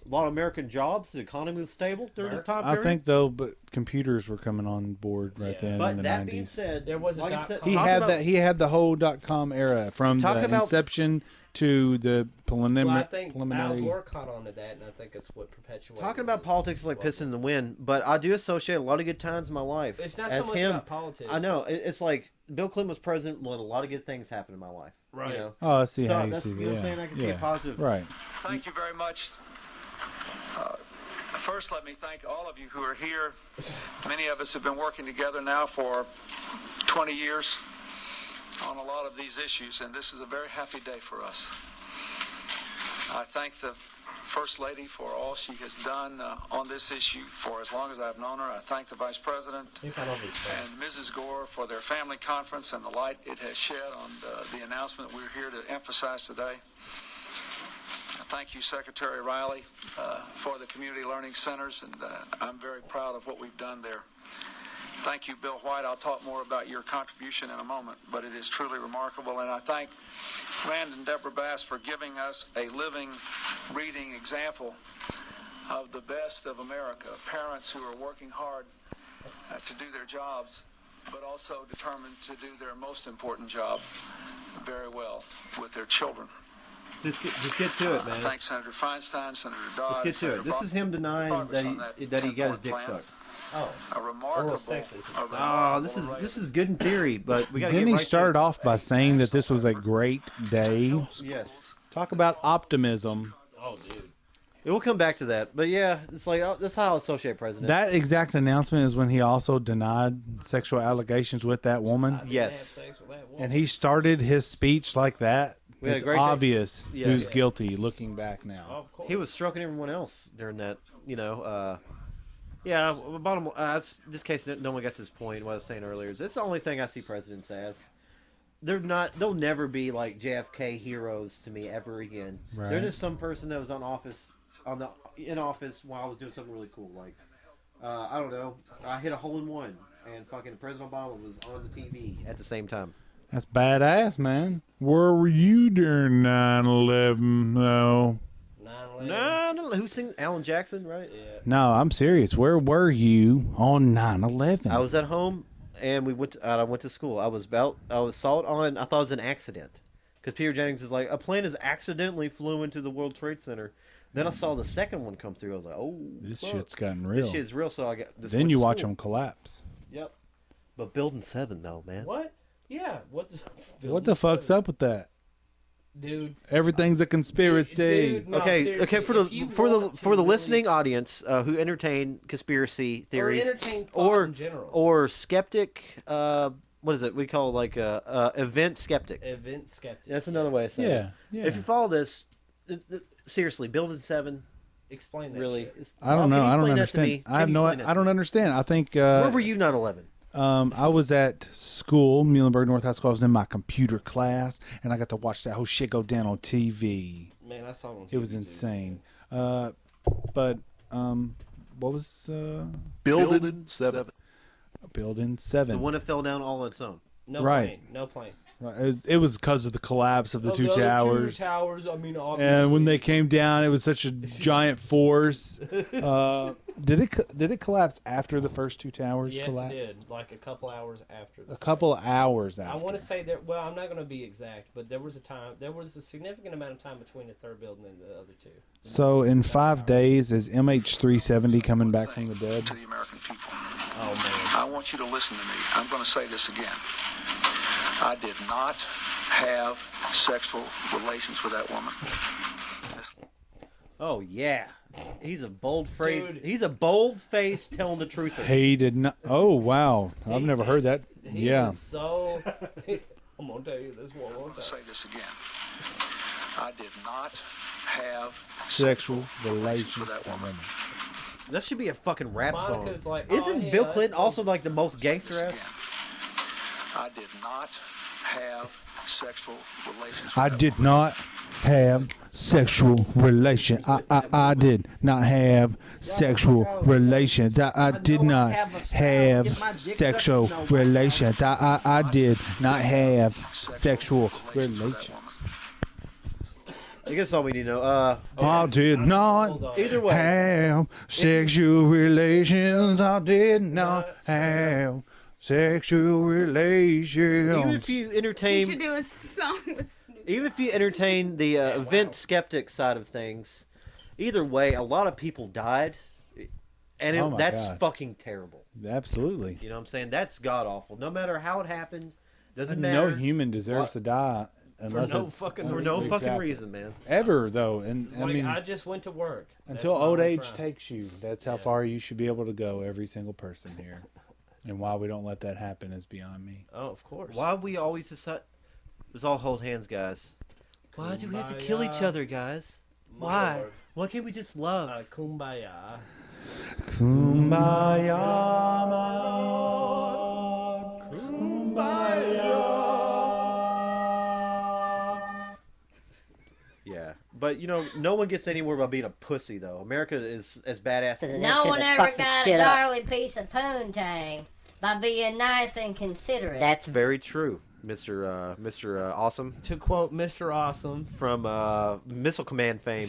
S5: A lot of American jobs. The economy was stable during the time
S3: I
S5: period.
S3: think though, but computers were coming on board right
S6: Yeah.
S3: then
S5: But
S3: in the
S5: that being
S3: 90s.
S5: said,
S6: There was a
S5: like I
S6: dot
S5: said,
S6: com.
S3: He
S5: talk
S3: had
S5: about-
S3: that. He had the whole .com era from
S5: Talking
S3: the
S5: about-
S3: inception to the
S6: Well, I think Al
S3: preliminary.
S6: Gore caught on to that, and I think it's what perpetuated.
S5: Talking about
S6: it.
S5: politics is like pissing in the wind, but I do associate a lot of good times in my life.
S6: It's not
S5: as
S6: so much
S5: him.
S6: about politics.
S5: I know it's like Bill Clinton was president when a lot of good things happened in my life.
S6: Right.
S5: You know?
S3: Oh, I see
S5: So
S3: how you
S5: that's,
S3: see
S5: you
S3: that.
S5: know what I'm saying? I can see a positive.
S3: Right.
S10: Thank you very much. First, let me thank all of you who are here. Many of us have been working together now for 20 years on a lot of these issues, and this is a very happy day for us. I thank the First Lady for all she has done on this issue for as long as I've known her. I thank the Vice President and Mrs. Gore for their family conference and the light it has shed on the announcement we're here to emphasize today. Thank you, Secretary Riley, for the community learning centers, and I'm very proud of what we've done there. Thank you, Bill White. I'll talk more about your contribution in a moment, but it is truly remarkable. And I thank Rand and Deborah Bass for giving us a living, reading example of the best of America, parents who are working hard to do their jobs, but also determined to do their most important job very well with their children.
S5: Just get to it, man.
S10: Thanks, Senator Feinstein, Senator Dodd.
S5: Let's get to it. This is him denying that he got his dick sucked.
S6: Oh,
S10: a remarkable.
S5: This is good in theory, but we got to get
S3: Didn't he
S5: right
S3: start
S5: to it.
S3: off by saying that this was a great day?
S5: Yes.
S3: Talk about optimism.
S6: Oh, dude.
S5: We'll come back to that, but yeah, it's like that's how I associate presidents.
S3: That exact announcement is when he also denied sexual allegations with that woman.
S5: Yes.
S3: And he started his speech like that.
S5: We had a
S3: It's
S5: great day.
S3: obvious
S5: Yeah.
S3: who's guilty looking back now.
S6: Of course.
S5: He was stroking everyone else during that, yeah, bottom this case, no one got to this point. What I was saying earlier, that's the only thing I see presidents as. They'll never be like JFK heroes to me ever again.
S3: Right.
S5: They're just some person that was in office while I was doing something really cool. Like, I don't know, I hit a hole in one, and fucking President Obama was on the TV at the same time.
S3: That's badass, man. Where were you during 9/11, though?
S6: 9/11.
S5: No, who sing Alan Jackson, right?
S6: Yeah.
S3: No, I'm serious. Where were you on 9/11?
S5: I was at home, and I went to school. I saw it on. I thought it was an accident, because Peter Jennings is like, a plane has accidentally flew into the World Trade Center. Then I saw the second one come through. I was like, oh,
S3: This
S5: fuck.
S3: shit's gotten real.
S5: This shit's real. So I got.
S3: Then you watch them collapse.
S5: Yep. But Building 7, though, man.
S6: What? Yeah.
S3: What the fuck's up with that?
S6: Dude.
S3: Everything's a conspiracy.
S6: Dude, no,
S5: Okay.
S6: seriously,
S5: For
S6: if you
S5: the
S6: want to really-
S5: listening audience who entertain conspiracy theories
S6: or entertain thought in general,
S5: or skeptic, what is it? We call it like event skeptic.
S6: event skeptic.
S5: That's another way of saying it.
S3: Yeah.
S5: If you follow this, seriously, Building 7.
S6: Explain that.
S5: Really?
S6: Shit.
S3: I don't know.
S5: Can you
S3: I don't
S5: explain that to
S3: understand.
S5: me?
S3: I have
S5: Can you
S3: no.
S5: explain that
S3: I
S5: to
S3: don't
S5: me?
S3: understand. I think.
S5: Where were you 9/11?
S3: I was at school, Muhlenberg North High School. I was in my computer class, and I got to watch that whole shit go down on TV.
S6: Man, I saw it on TV.
S3: It was insane. But what was
S11: Building 7.
S3: Building 7?
S5: The one that fell down all on its own.
S6: No
S3: Right.
S6: plane. No plane.
S3: Right. It was because of the collapse of the two
S6: other
S3: towers.
S6: Two towers. I mean, obviously.
S3: And when they came down, it was such a giant force. Did it collapse after the first two towers
S6: yes,
S3: collapsed?
S6: it did. Like a couple hours after.
S3: A couple hours
S6: I
S3: after.
S6: want to say that. Well, I'm not going to be exact, but there was a time. There was a significant amount of time between the third building and the other two.
S3: So in 5 days, is MH370 coming back from the dead?
S10: To the American people.
S6: Oh man.
S10: I want you to listen to me. I'm going to say this again. I did not have sexual relations with that woman.
S5: Oh yeah, he's a bold phrase.
S6: Dude.
S5: He's a bold face telling the truth.
S3: He did not. Oh wow, I've never heard that.
S6: He
S3: Yeah.
S6: was so. I'm gonna tell you this one more
S10: I'll
S6: time.
S10: say this again. I did not have
S3: Sexual
S10: relations
S3: relations
S10: with that woman.
S5: That should be a fucking rap
S6: Monica's
S5: song.
S6: like, oh,
S5: Isn't
S6: yeah,
S5: Bill
S6: that's
S5: Clinton
S6: cool.
S5: also like the most
S10: Say
S5: gangster
S10: this
S5: ass?
S10: again. I did not have sexual relations with
S3: I
S10: that
S3: did
S10: woman.
S3: not have sexual relation. I did not have sexual relations. I did not have sexual relations. I did not have sexual relations.
S5: I guess all we need to know.
S3: I did not
S6: Hold on.
S5: Either way,
S3: have sexual relations. I did not have sexual relations.
S5: even if you
S7: We should
S5: entertain,
S7: do a song with Snoop.
S5: even if you entertain the event skeptic side of things, either way, a lot of people died, and
S3: Oh my
S5: that's
S3: God.
S5: fucking terrible.
S3: Absolutely.
S5: You know what I'm saying? That's god awful. No matter how it happened, doesn't
S3: No
S5: matter.
S3: human deserves to die unless
S6: no
S3: it's
S6: fucking
S5: for no fucking
S3: Exactly.
S5: reason, man.
S3: Ever though, and I
S6: Like,
S3: mean
S6: I just went to work. That's
S3: until
S6: my
S3: old
S6: only
S3: age
S6: crime.
S3: takes you. That's how
S6: Yeah.
S3: far you should be able to go. Every single person here, and why we don't let that happen is beyond me.
S6: Oh, of course.
S5: Why we always decide? Let's all hold hands, guys. Why do we have to kill each
S6: Kumbaya.
S5: other, guys? Why? Why can't we just love?
S6: Kumbaya.
S3: Kumbaya, my Lord. Kumbaya.
S5: Yeah, but you know, no one gets anywhere by being a pussy, though. America is as badass as
S12: No one ever got a gnarly piece of poontang by being nice and considerate.
S5: That's very true, Mr. Awesome.
S6: To quote Mr. Awesome
S5: from Missile Command fame,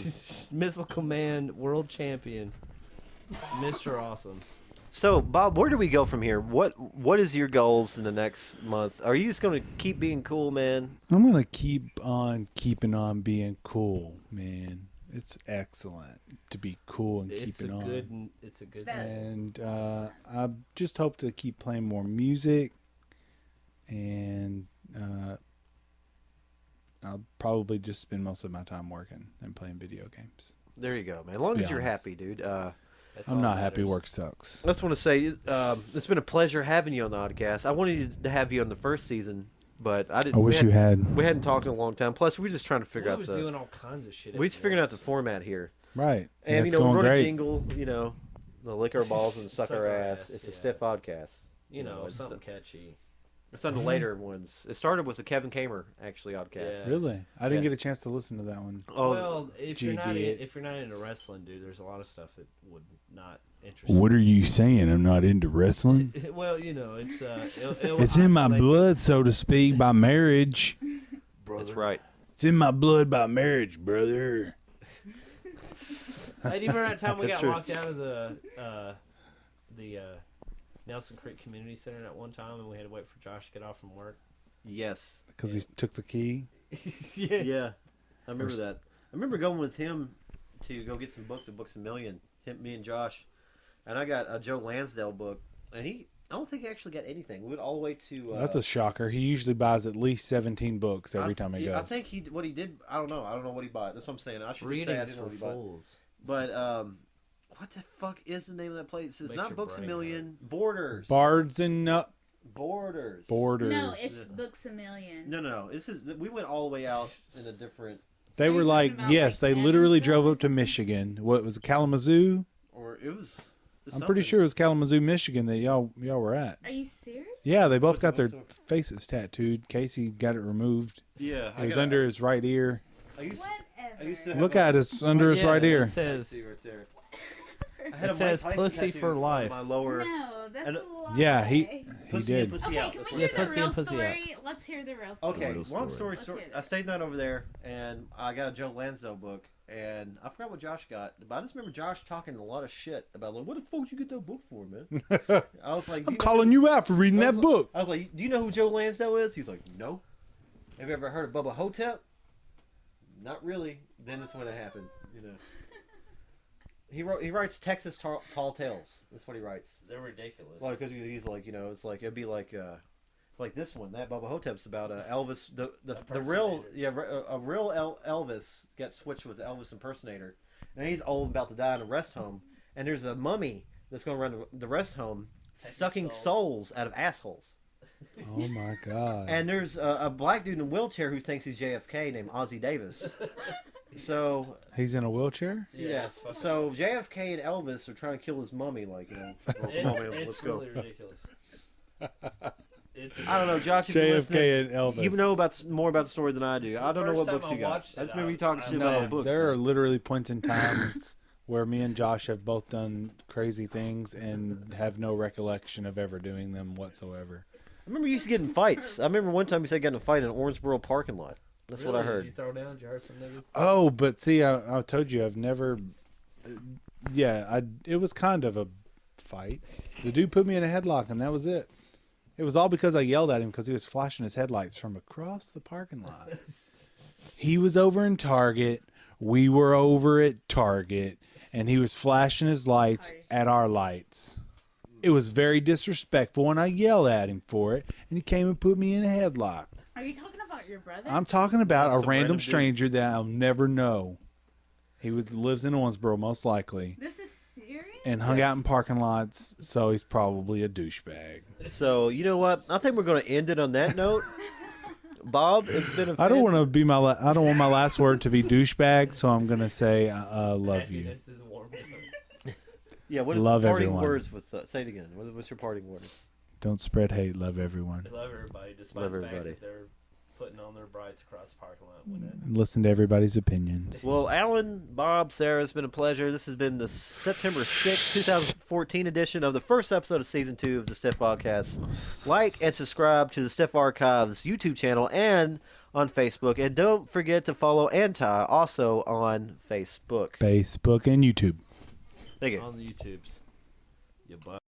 S6: Missile Command world champion, Mr. Awesome.
S5: So, Bob, where do we go from here? What is your goals in the next month? Are you just going to keep being cool, man?
S3: I'm going to keep on keeping on being cool, man. It's excellent to be cool and keep it on.
S6: It's a good.
S3: And I just hope to keep playing more music, and I'll probably just spend most of my time working and playing video games.
S5: There you go, man. As long as you're happy, dude.
S3: I'm not happy. Work sucks.
S5: I just want to say it's been a pleasure having you on the Oddcast. I wanted to have you on the first season, but I didn't.
S3: I wish you had.
S5: We hadn't talked in a long time. Plus, we were just trying to figure out
S6: was doing all kinds of shit.
S5: We just figuring out the format here.
S3: Right.
S5: And
S3: that's
S5: we
S3: going
S5: wrote
S3: great.
S5: a jingle. The lick our balls and suck our ass. It's a stiff Oddcast.
S6: It's something catchy.
S5: It's on the later ones. It started with the Kevin Kamer actually Oddcast.
S3: Yeah. Really? I didn't get a chance to listen to that one.
S5: Oh,
S6: well, if you're not into wrestling, dude, there's a lot of stuff that would not interest.
S3: What are you saying? I'm not into wrestling?
S6: Well, it's
S3: it's in my blood, so to speak, by marriage.
S5: Brother. That's right.
S3: It's in my blood by marriage, brother.
S6: Hey, do you remember that time we got locked out of the Nelson Creek Community Center at one time, and we had to wait for Josh to get off from work?
S5: Yes.
S3: Because he took the key?
S5: Yeah. I remember that. I remember going with him to go get some books of Books A Million, me and Josh. And I got a Joe Lansdale book, and I don't think he actually got anything. We went all the way to...
S3: That's a shocker. He usually buys at least 17 books every time he goes.
S5: I think what he did, I don't know. I don't know what he bought. That's what I'm saying. I should just say I didn't know what he bought. But, what the fuck is the name of that place? It's not Books A Million. Borders.
S3: Bards and
S5: Borders.
S7: No, it's Books A Million.
S5: No. We went all the way out in a different...
S3: They were like, yes, they literally drove up to Michigan. What was it, Kalamazoo?
S5: Or it was...
S3: I'm pretty sure it was Kalamazoo, Michigan that y'all were at.
S7: Are you serious?
S3: Yeah, they both got their faces tattooed. Casey got it removed.
S5: Yeah.
S3: It was under his right ear.
S7: Whatever.
S3: Look at it. It's under his right ear.
S6: It says pussy for life.
S5: My lower...
S7: No, that's a lie.
S3: Yeah, he did.
S7: Okay, can we hear the real story? Let's hear the real story.
S5: Okay, long story short, I stayed the night over there, and I got a Joe Lansdale book, and I forgot what Josh got, but I just remember Josh talking a lot of shit about, like, what the fuck did you get that book for, man? I was like...
S3: I'm calling you out for reading that book.
S5: I was like, do you know who Joe Lansdale is? He's like, no. Have you ever heard of Bubba Hotep? Not really. Then that's when it happened, He writes Texas Tall Tales. That's what he writes.
S6: They're ridiculous.
S5: Well, because he's like, it's like it'd be like this one. That Bubba Hotep's about Elvis, the real a real Elvis gets switched with Elvis impersonator, and he's old, about to die in a rest home, and there's a mummy that's going around the rest home sucking souls out of assholes.
S3: Oh my god!
S5: And there's a black dude in a wheelchair who thinks he's JFK named Ozzie Davis. So
S3: he's in a wheelchair.
S5: Yes. So JFK and Elvis are trying to kill his mummy. Like,
S6: it's really ridiculous.
S5: I don't know, Josh. If
S3: JFK and Elvis.
S5: You know more about the story than I do. I don't know what books you got. I just remember you talking shit about all the books.
S3: There are literally points in times where me and Josh have both done crazy things and have no recollection of ever doing them whatsoever.
S5: I remember you used to get in fights. I remember one time you said getting in a fight in an Owensboro parking lot. That's what I heard.
S6: Did you throw down? Did you hurt some niggas?
S3: Oh, but see, I told you I've never. It was kind of a fight. The dude put me in a headlock, and that was it. It was all because I yelled at him because he was flashing his headlights from across the parking lot. He was over in Target. We were over at Target, and he was flashing his lights at our lights. It was very disrespectful, and I yelled at him for it, and he came and put me in a headlock.
S7: Are you talking about your brother?
S3: I'm talking about a random stranger that I'll never know. He lives in Owensboro, most likely.
S7: This is serious?
S3: And hung out in parking lots, so he's probably a douchebag.
S5: So, you know what? I think we're going to end it on that note.
S13: Bob, it's been a
S3: I don't want to be I don't want my last word to be douchebag, so I'm gonna say love you.
S5: Yeah, what
S3: love
S5: parting
S3: everyone.
S5: words with say it again. What's your parting words?
S3: Don't spread hate. Love everyone.
S2: Love everybody, despite
S5: Love
S2: the fact
S5: everybody.
S2: that they're putting on their brights across the parking lot with it.
S3: And listen to everybody's opinions.
S13: Well, Alan, Bob, Sarah, it's been a pleasure. This has been the September 6th, 2014 edition of the first episode of Season 2 of the Stiff Podcast. Like and subscribe to the Stiff Archives YouTube channel and on Facebook. And don't forget to follow Anti also on Facebook.
S3: Facebook and YouTube.
S13: Thank you.
S2: On the YouTubes. You butt.